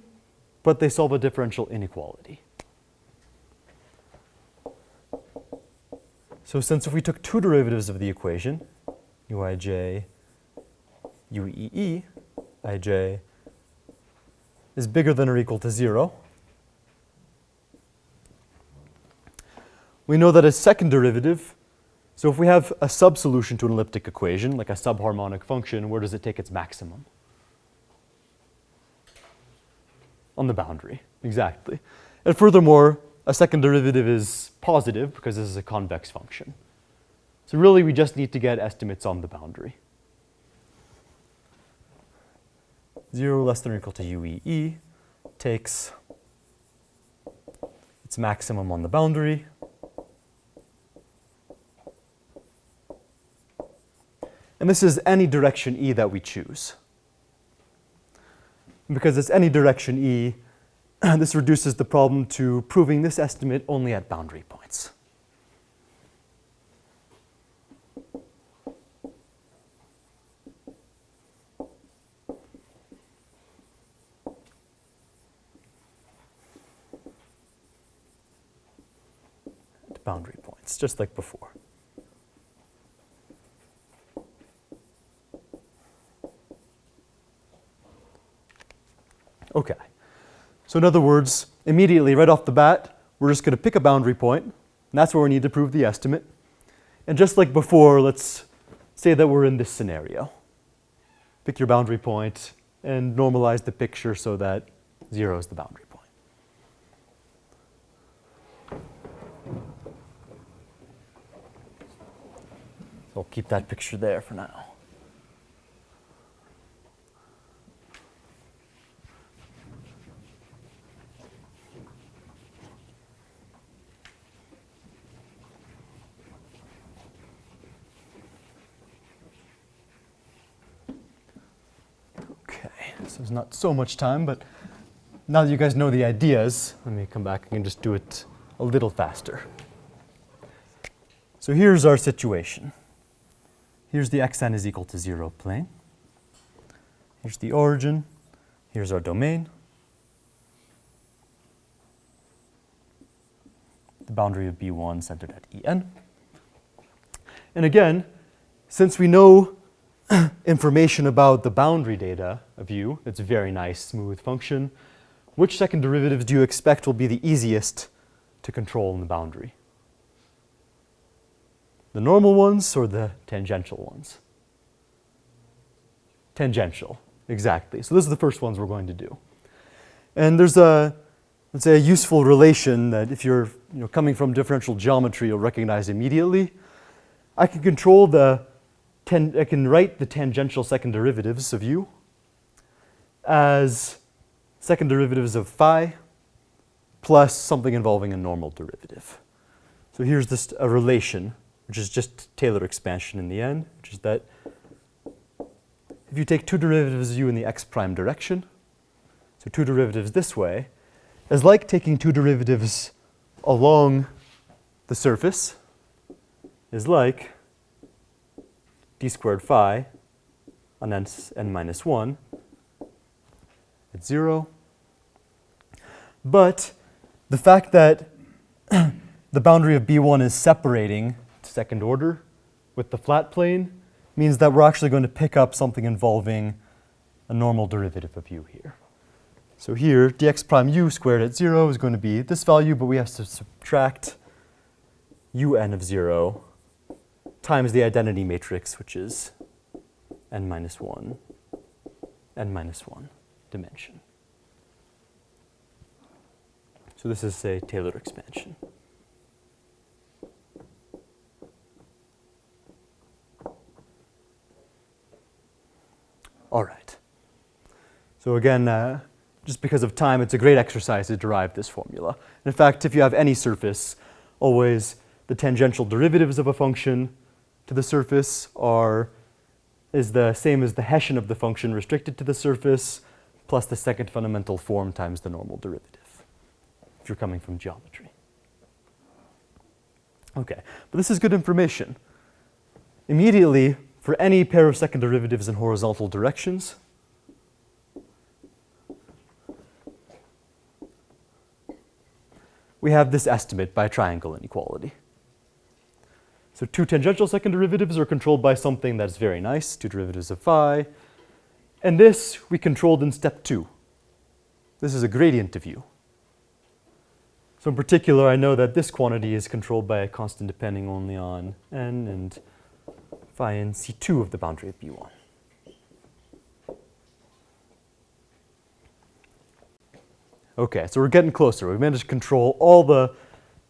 but they solve a differential inequality. So since if we took two derivatives of the equation, uij, uee, ij is bigger than or equal to 0, we know that a second derivative, so if we have a subsolution to an elliptic equation, like a subharmonic function, where does it take its maximum? On the boundary, exactly. And furthermore, a second derivative is positive because this is a convex function. So really we just need to get estimates on the boundary. 0 less than or equal to uee takes its maximum on the boundary. And this is any direction E that we choose. And because it's any direction E, this reduces the problem to proving this estimate only at boundary points. At boundary points, just like before. Okay, so in other words, immediately right off the bat, we're just going to pick a boundary point, and that's where we need to prove the estimate. And just like before, let's say that we're in this scenario. Pick your boundary point and normalize the picture so that 0 is the boundary point. So I'll keep that picture there for now. So there's not so much time, but now that you guys know the ideas, let me come back and just do it a little faster. So here's our situation. Here's the xn is equal to 0 plane. Here's the origin. Here's our domain. The boundary of B1 centered at En. And again, since we know information about the boundary data of u, it's a very nice, smooth function, which second derivatives do you expect will be the easiest to control in the boundary? The normal ones or the tangential ones? Tangential, exactly. So those are the first ones we're going to do. And there's let's say, a useful relation that if you're coming from differential geometry, you'll recognize immediately. I can control I can write the tangential second derivatives of u as second derivatives of phi plus something involving a normal derivative. So here's this a relation, which is just Taylor expansion in the end, which is that if you take two derivatives of u in the x prime direction, so two derivatives this way, is like taking two derivatives along the surface, is like d squared phi on n minus 1 at 0. But the fact that the boundary of B1 is separating to second order with the flat plane means that we're actually going to pick up something involving a normal derivative of u here. So here, dx prime u squared at 0 is going to be this value, but we have to subtract un of 0 times the identity matrix, which is n minus 1 dimension. So this is a Taylor expansion. All right. So again, just because of time, it's a great exercise to derive this formula. In fact, if you have any surface, always the tangential derivatives of a function to the surface is the same as the Hessian of the function restricted to the surface plus the second fundamental form times the normal derivative, if you're coming from geometry. Okay, but this is good information. Immediately, for any pair of second derivatives in horizontal directions, we have this estimate by triangle inequality. So two tangential second derivatives are controlled by something that's very nice, two derivatives of phi. And this we controlled in step 2. This is a gradient of u. So in particular, I know that this quantity is controlled by a constant depending only on n and phi in C2 of the boundary of B1. Okay, so we're getting closer. We've managed to control all the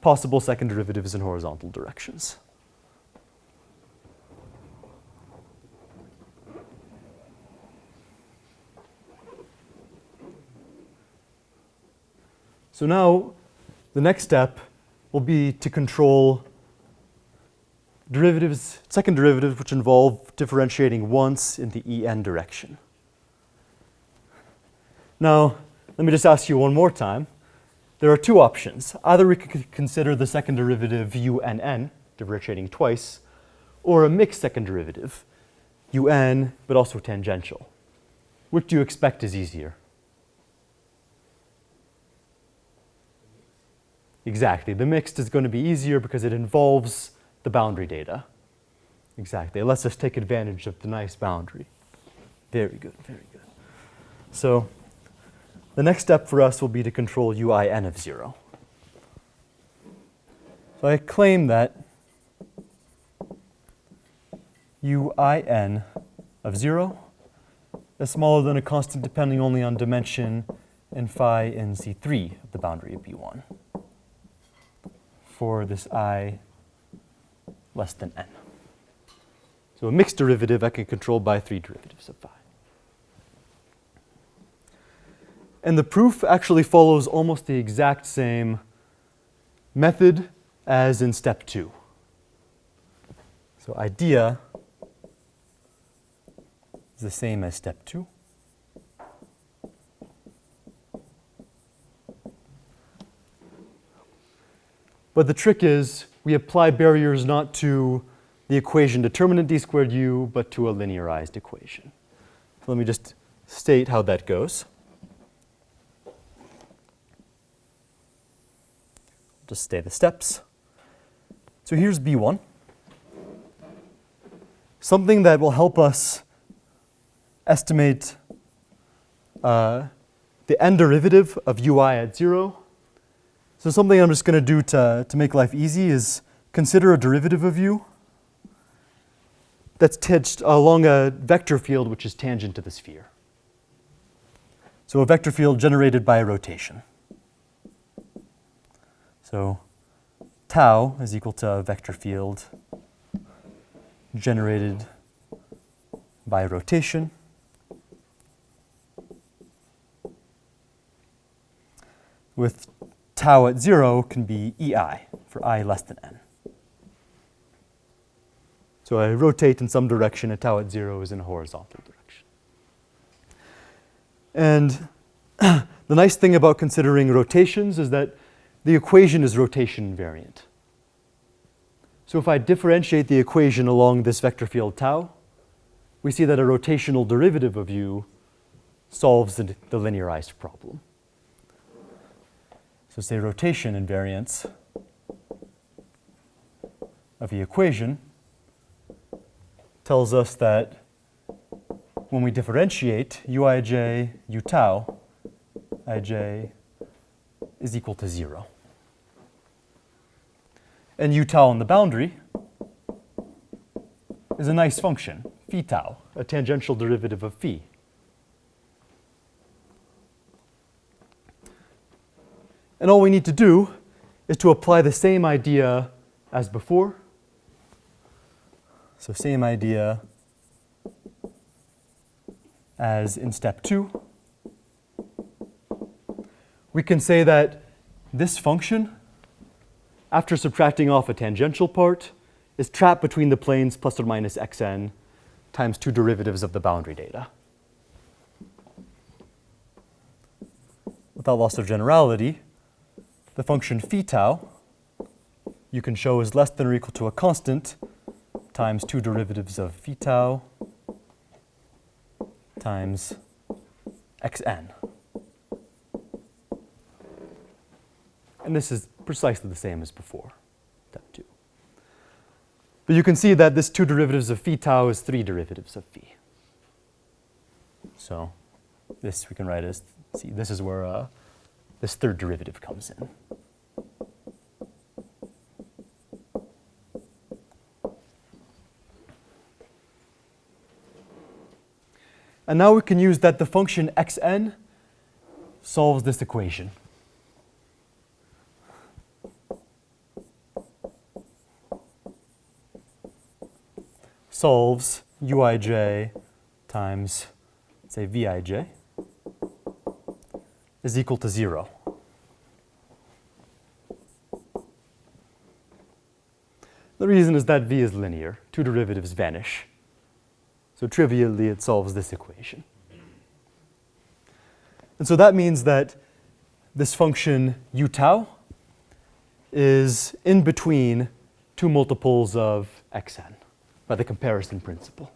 possible second derivatives in horizontal directions. So now the next step will be to control derivatives, second derivatives which involve differentiating once in the en direction. Now, let me just ask you one more time. There are two options. Either we could consider the second derivative unn, differentiating twice, or a mixed second derivative, un, but also tangential. Which do you expect is easier? Exactly. The mixed is going to be easier because it involves the boundary data. Exactly. It lets us take advantage of the nice boundary. Very good, very good. So the next step for us will be to control uin of 0. So I claim that uin of 0 is smaller than a constant depending only on dimension and phi in C3 of the boundary of B1 for this I less than n. So a mixed derivative I can control by 3 derivatives of phi. And the proof actually follows almost the exact same method as in step 2. So idea is the same as step 2. But the trick is we apply barriers not to the equation determinant d squared u, but to a linearized equation. So let me just state how that goes. Just state the steps. So here's B1. Something that will help us estimate the n derivative of ui at 0. So something I'm just going to do to make life easy is consider a derivative of u that's tangent along a vector field which is tangent to the sphere. So a vector field generated by a rotation. So tau is equal to a vector field generated by rotation. With tau at 0 can be ei for I less than n. So I rotate in some direction and tau at 0 is in a horizontal direction. And the nice thing about considering rotations is that the equation is rotation invariant. So if I differentiate the equation along this vector field tau, we see that a rotational derivative of u solves the linearized problem. So say rotation invariance of the equation tells us that when we differentiate uij, u tau, ij is equal to 0. And u tau on the boundary is a nice function, phi tau, a tangential derivative of phi. And all we need to do is to apply the same idea as before. So same idea as in step 2. We can say that this function, after subtracting off a tangential part, is trapped between the planes plus or minus xn times 2 derivatives of the boundary data. Without loss of generality, the function phi tau you can show is less than or equal to a constant times 2 derivatives of phi tau times xn. And this is precisely the same as before, step 2. But you can see that this 2 derivatives of phi tau is 3 derivatives of phi. So this we can write as, see, this is where this third derivative comes in. And now we can use that the function xn solves this equation. Solves uij times, say, vij is equal to 0. The reason is that v is linear. 2 derivatives vanish. So trivially, it solves this equation. And so that means that this function u tau is in between 2 multiples of xn by the comparison principle.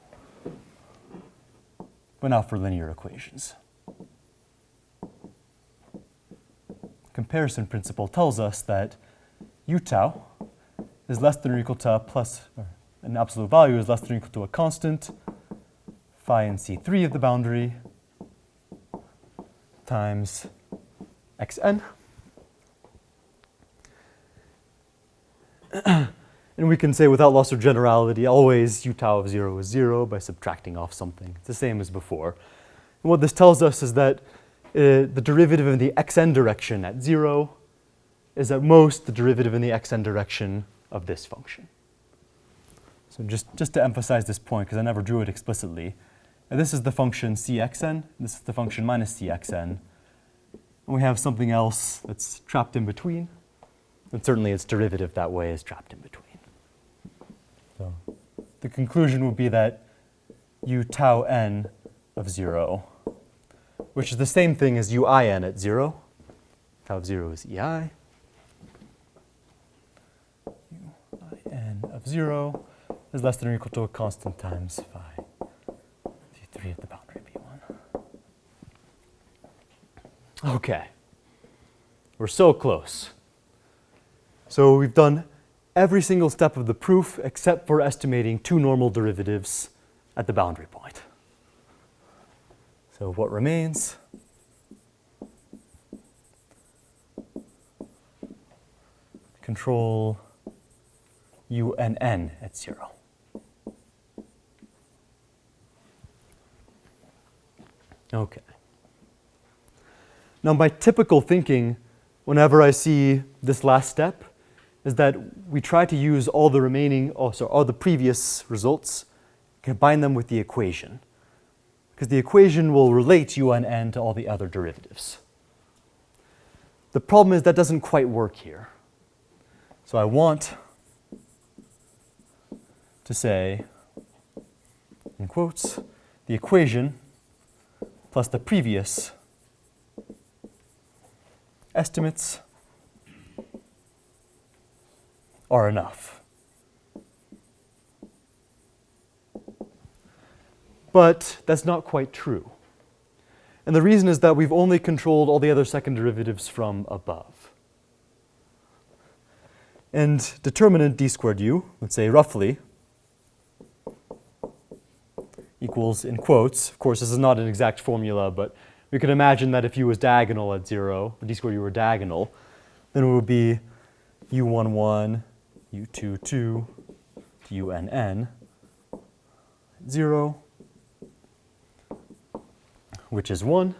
But now for linear equations. Comparison principle tells us that u tau is less than or equal to plus, or an absolute value is less than or equal to a constant, phi in C3 of the boundary times xn. And we can say without loss of generality, always u tau of 0 is 0 by subtracting off something. It's the same as before. And what this tells us is that the derivative in the xn direction at 0 is at most the derivative in the xn direction of this function. So just to emphasize this point, because I never drew it explicitly, and this is the function cxn, this is the function minus cxn, and we have something else that's trapped in between, and certainly its derivative that way is trapped in between. So the conclusion would be that u tau n of 0, which is the same thing as u I n at 0, tau of 0 is ei, u I n of 0 is less than or equal to a constant times phi C3 of the boundary B1. Okay, we're so close. So we've done every single step of the proof except for estimating 2 normal derivatives at the boundary point. So what remains? Control u and n at 0. Okay. Now, my typical thinking whenever I see this last step is that we try to use all the previous results, combine them with the equation, because the equation will relate u and n to all the other derivatives. The problem is that doesn't quite work here. So I want to say, in quotes, the equation plus the previous estimates are enough. But that's not quite true. And the reason is that we've only controlled all the other second derivatives from above. And determinant d squared u, let's say roughly, equals, in quotes, of course this is not an exact formula, but we could imagine that if u was diagonal at 0, or d squared u were diagonal, then it would be u11, u22, unn, 0, which is 1.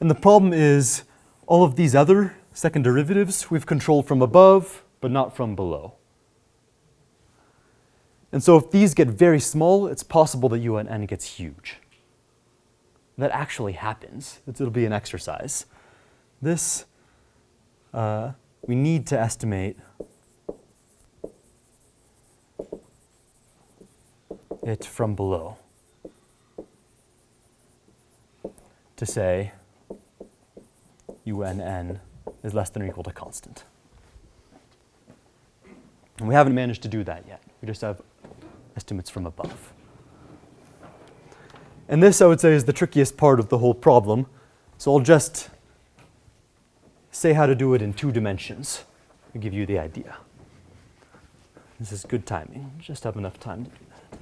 And the problem is all of these other second derivatives we've controlled from above, but not from below. And so if these get very small, it's possible that unn gets huge. That actually happens. It'll be an exercise. This, we need to estimate it from below to say unn is less than or equal to constant. And we haven't managed to do that yet. We just have estimates from above. And this, I would say, is the trickiest part of the whole problem. So I'll just say how to do it in 2 dimensions to give you the idea. This is good timing. Just have enough time to do that.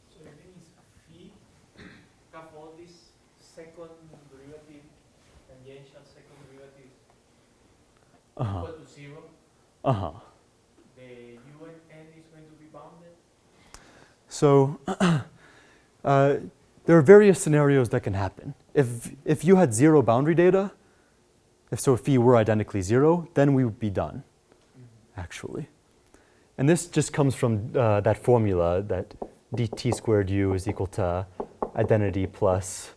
So your name is phi, have all these second derivative, tangential second derivative equal to 0. The unn is going to be bounded. So there are various scenarios that can happen. If you had 0 boundary data, if phi were identically 0, then we would be done, actually. And this just comes from that formula that dt squared u is equal to identity plus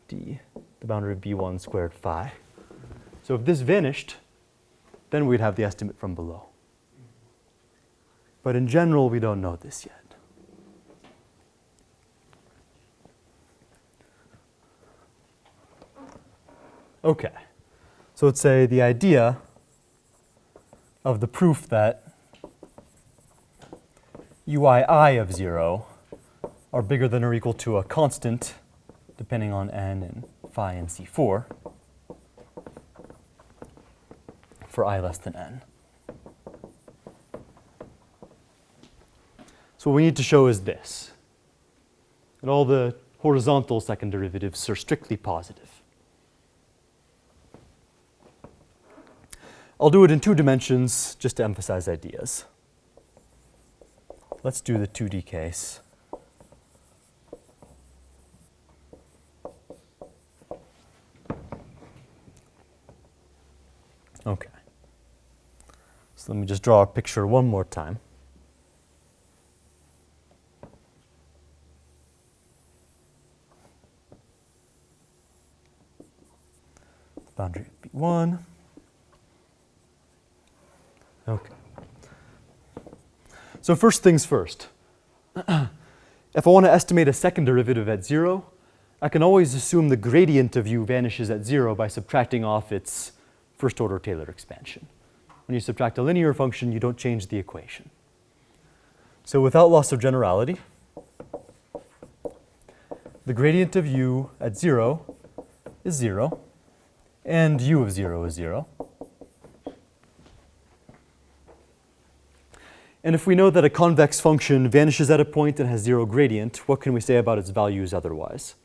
d, the boundary of b1 squared phi. So if this vanished, then we'd have the estimate from below. But in general, we don't know this yet. Okay, so let's say the idea of the proof that uii of 0 are bigger than or equal to a constant, depending on n and phi and C4, for I less than n. So what we need to show is this, that all the horizontal second derivatives are strictly positive. I'll do it in 2 dimensions just to emphasize ideas. Let's do the 2D case. Okay. So let me just draw a picture one more time. Boundary of B1. Okay. So first things first. If I want to estimate a second derivative at 0, I can always assume the gradient of u vanishes at 0 by subtracting off its first order Taylor expansion. When you subtract a linear function, you don't change the equation. So without loss of generality, the gradient of u at 0 is 0, and u of 0 is 0. And if we know that a convex function vanishes at a point and has 0 gradient, what can we say about its values otherwise?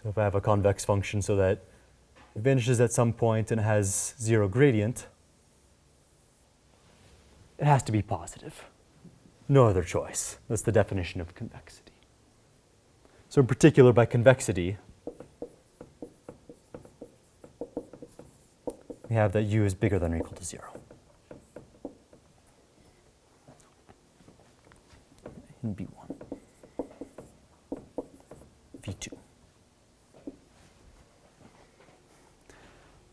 So if I have a convex function so that it vanishes at some point and has 0 gradient, it has to be positive. No other choice. That's the definition of convexity. So in particular, by convexity, we have that u is bigger than or equal to 0. In B1. V2.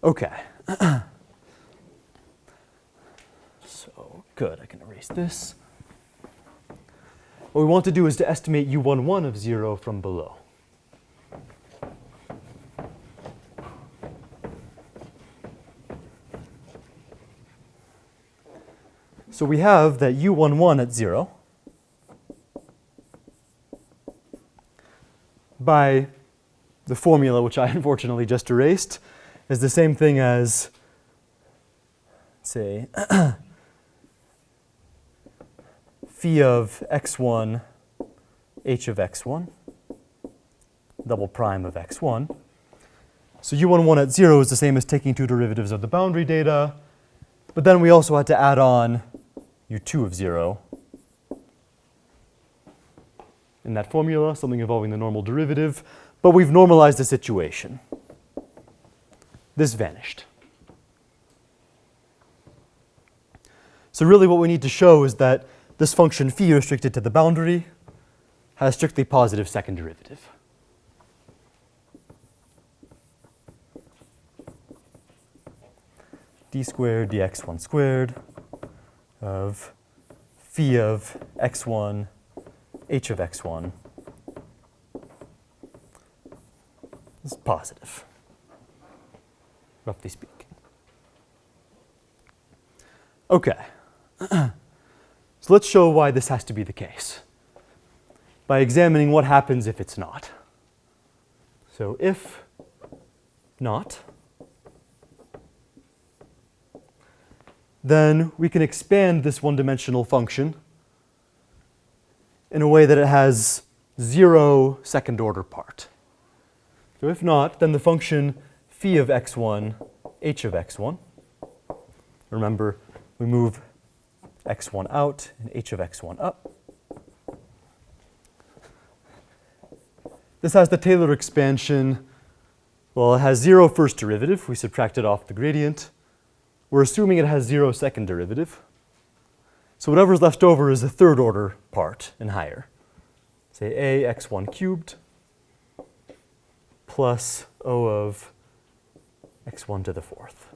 Okay. So, good, I can erase this. What we want to do is to estimate u11 of 0 from below. So we have that u11 at 0 by the formula, which I unfortunately just erased, is the same thing as say, phi of x1, h of x1, double prime of x1. So u11 at 0 is the same as taking two derivatives of the boundary data, but then we also had to add on u2 of 0 in that formula, something involving the normal derivative, but we've normalized the situation. This vanished. So really what we need to show is that this function phi restricted to the boundary has strictly positive second derivative. D squared dx1 squared of phi of x1, h of x1 is positive, roughly speaking. Okay. So let's show why this has to be the case by examining what happens if it's not. So if not, then we can expand this one-dimensional function in a way that it has 0 second-order part. So if not, then the function phi of x1, h of x1, remember, we move x1 out and h of x1 up. This has the Taylor expansion. Well, it has 0 first derivative. We subtracted off the gradient. We're assuming it has 0 second derivative. So whatever's left over is the third order part and higher. Say a x1 cubed plus o of x1 to the fourth.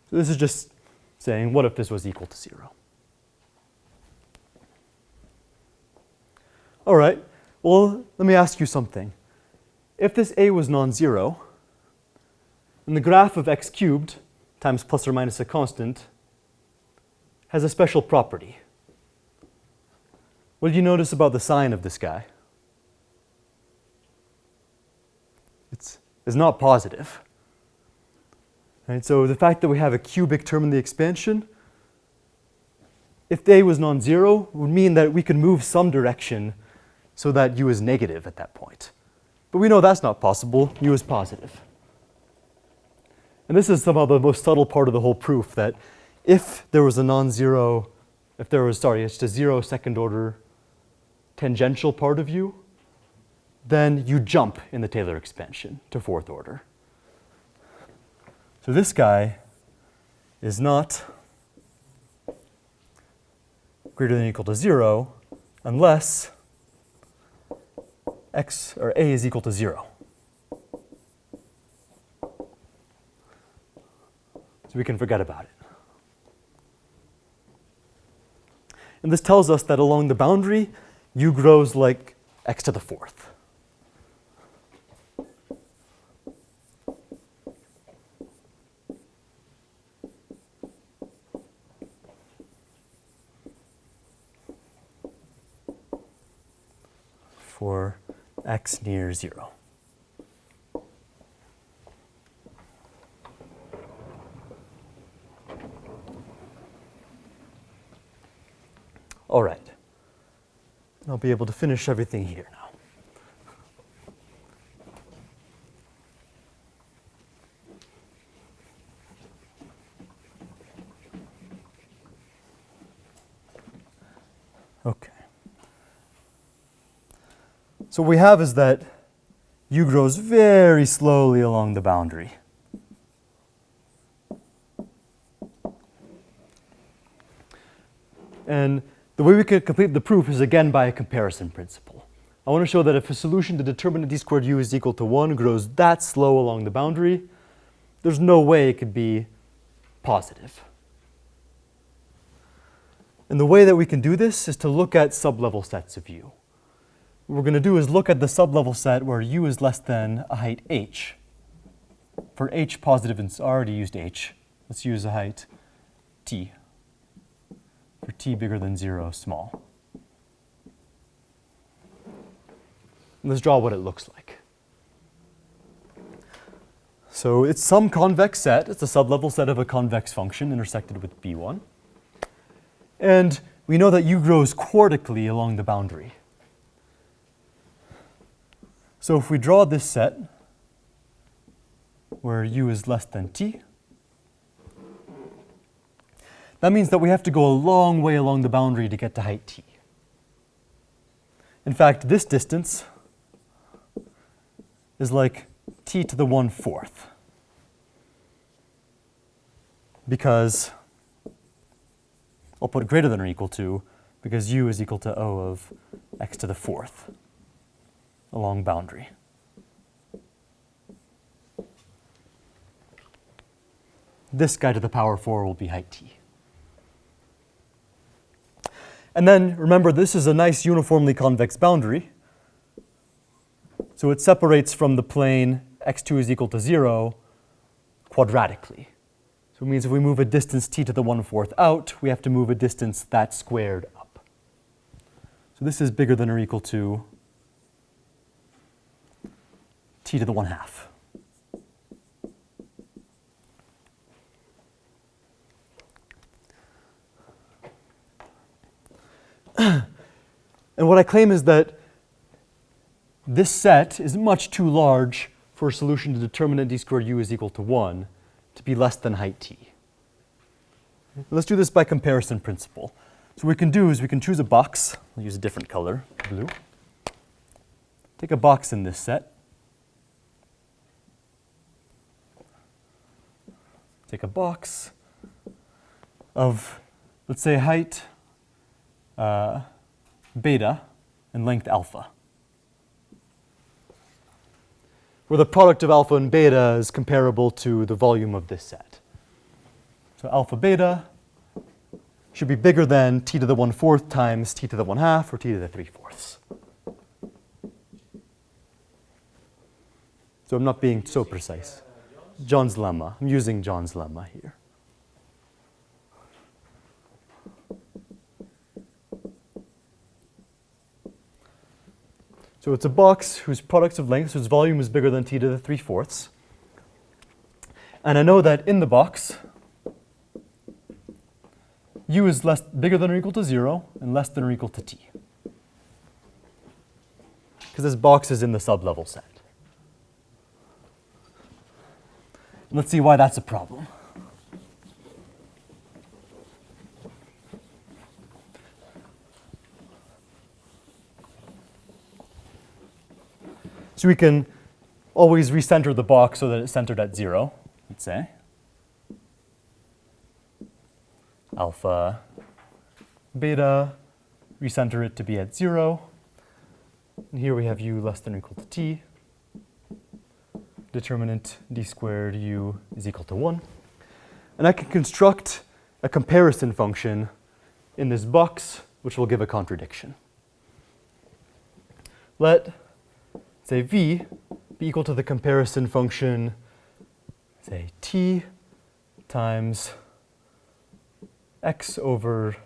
So this is just saying, what if this was equal to 0? All right, well, let me ask you something. If this a was non-zero, then the graph of x cubed times plus or minus a constant has a special property. What did you notice about the sign of this guy? It's not positive. Right, so the fact that we have a cubic term in the expansion, if a was non-zero, would mean that we could move some direction so that u is negative at that point. But we know that's not possible. U is positive. And this is somehow the most subtle part of the whole proof, that if there was a non-zero, if there was, sorry, it's just 0 second order tangential part of u, then you jump in the Taylor expansion to fourth order. So this guy is not greater than or equal to 0 unless x or a is equal to 0. So we can forget about it. And this tells us that along the boundary, u grows like x to the fourth. For x near 0. All right. I'll be able to finish everything here now. Okay. So what we have is that u grows very slowly along the boundary. And the way we could complete the proof is again by a comparison principle. I want to show that if a solution to determinant d squared u is equal to 1 grows that slow along the boundary, there's no way it could be positive. And the way that we can do this is to look at sublevel sets of u. What we're going to do is look at the sublevel set where u is less than a height h. For h positive, and I already used h. Let's use a height t. For t bigger than 0, small. And let's draw what it looks like. So it's some convex set. It's a sublevel set of a convex function intersected with B1. And we know that u grows quartically along the boundary. So if we draw this set where u is less than t, that means that we have to go a long way along the boundary to get to height t. In fact, this distance is like t to the 1/4, because I'll put greater than or equal to, because u is equal to O of x to the 4th along boundary. This guy to the power 4 will be height t. And then remember, this is a nice uniformly convex boundary. So it separates from the plane x2 is equal to 0 quadratically. So it means if we move a distance t to the 1/4 out, we have to move a distance that squared up. So this is bigger than or equal to t to the 1/2. And what I claim is that this set is much too large for a solution to determinant d squared u is equal to 1 to be less than height t. Let's do this by comparison principle. So what we can do is we can choose a box. I'll use a different color, blue. Take a box in this set. Take a box of, let's say, height beta and length alpha, where the product of alpha and beta is comparable to the volume of this set. So alpha beta should be bigger than t to the 1/4 times t to the 1/2 or t to the 3/4. So I'm not being so precise. John's lemma. I'm using John's lemma here. So it's a box whose product of lengths, whose volume is bigger than t to the 3/4. And I know that in the box, u is bigger than or equal to 0 and less than or equal to t, because this box is in the sublevel set. Let's see why that's a problem. So we can always recenter the box so that it's centered at 0, let's say. Alpha, beta, recenter it to be at 0. And here we have u less than or equal to t. Determinant d squared u is equal to 1. And I can construct a comparison function in this box, which will give a contradiction. Let, say, v be equal to the comparison function, say, t times x over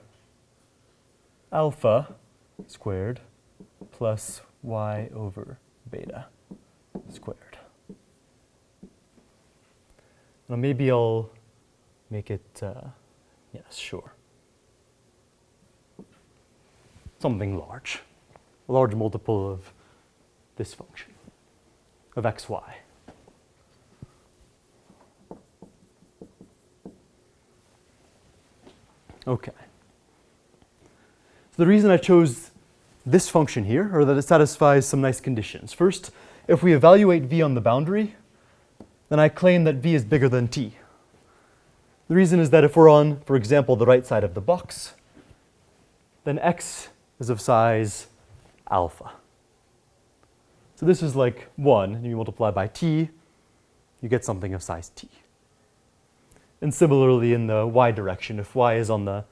alpha squared plus y over beta squared. Now maybe I'll make it, yes, sure, something large, a large multiple of this function, of xy. Okay. So the reason I chose this function here, or that it satisfies some nice conditions. First, if we evaluate v on the boundary, then I claim that v is bigger than t. The reason is that if we're on, for example, the right side of the box, then x is of size alpha. So this is like 1, and you multiply by t, you get something of size t. And similarly in the y direction, if y is on the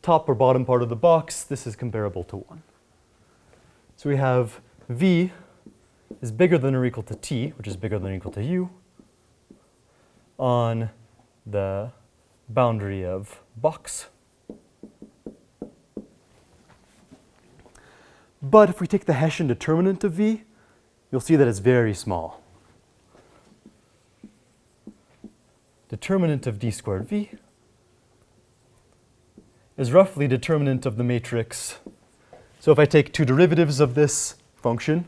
top or bottom part of the box, this is comparable to 1. So we have v is bigger than or equal to t, which is bigger than or equal to u, on the boundary of box. But if we take the Hessian determinant of v, you'll see that it's very small. determinant of d squared v is roughly determinant of the matrix. So if I take two derivatives of this function,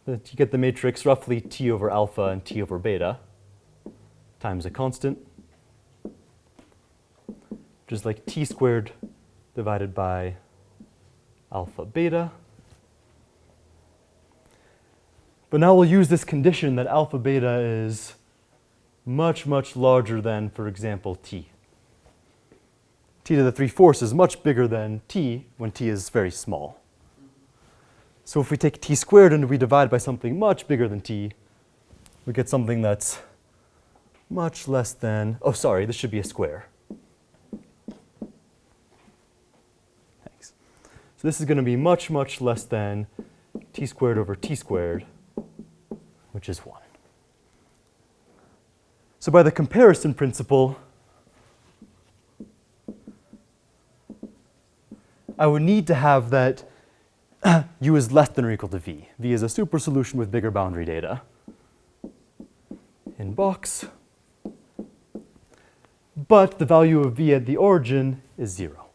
you get the matrix roughly t over alpha and t over beta times a constant, which is like t squared divided by alpha beta. But now we'll use this condition that alpha beta is much, much larger than, for example, t. T to the 3/4 is much bigger than t when t is very small. So if we take t squared and we divide by something much bigger than t, we get something that's much less than, oh sorry, this should be a square. Thanks. So this is going to be much, much less than t squared over t squared, which is 1. So by the comparison principle, I would need to have that u is less than or equal to v. V is a super solution with bigger boundary data. In box. But the value of v at the origin is 0.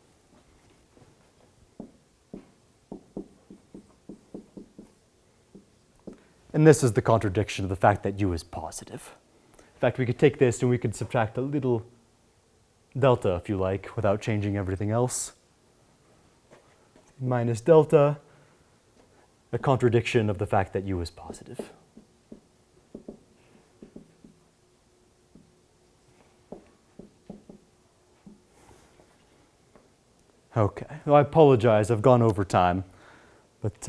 And this is the contradiction of the fact that u is positive. In fact, we could take this and we could subtract a little delta, if you like, without changing everything else. Minus delta, a contradiction of the fact that u is positive. Okay, well, I apologize, I've gone over time, but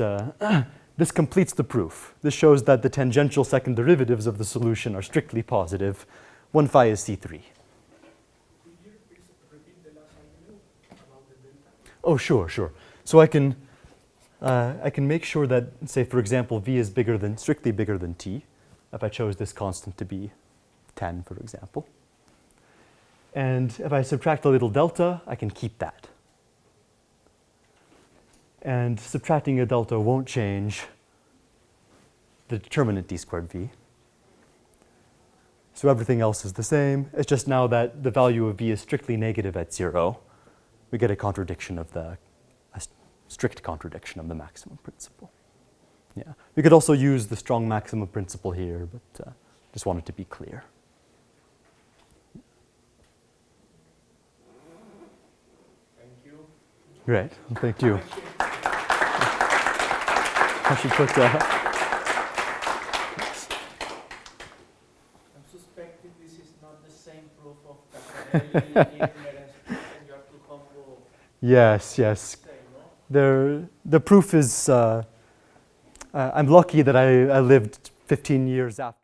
this completes the proof. This shows that the tangential second derivatives of the solution are strictly positive. 1 phi is C3. Could you repeat the last argument about the delta? Oh, sure. So I can make sure that, say, for example, v is strictly bigger than t, if I chose this constant to be 10, for example. And if I subtract a little delta, I can keep that. And subtracting a delta won't change the determinant d squared v. So everything else is the same. It's just now that the value of v is strictly negative at 0, we get a strict contradiction of the maximum principle. Yeah, we could also use the strong maximum principle here, but just wanted to be clear. Thank you. Great, well, thank you. I should put I'm suspecting this is not the same proof of Caffarelli ignorance, and you are too humble. yes. Say, no? The proof is, I'm lucky that I lived 15 years after.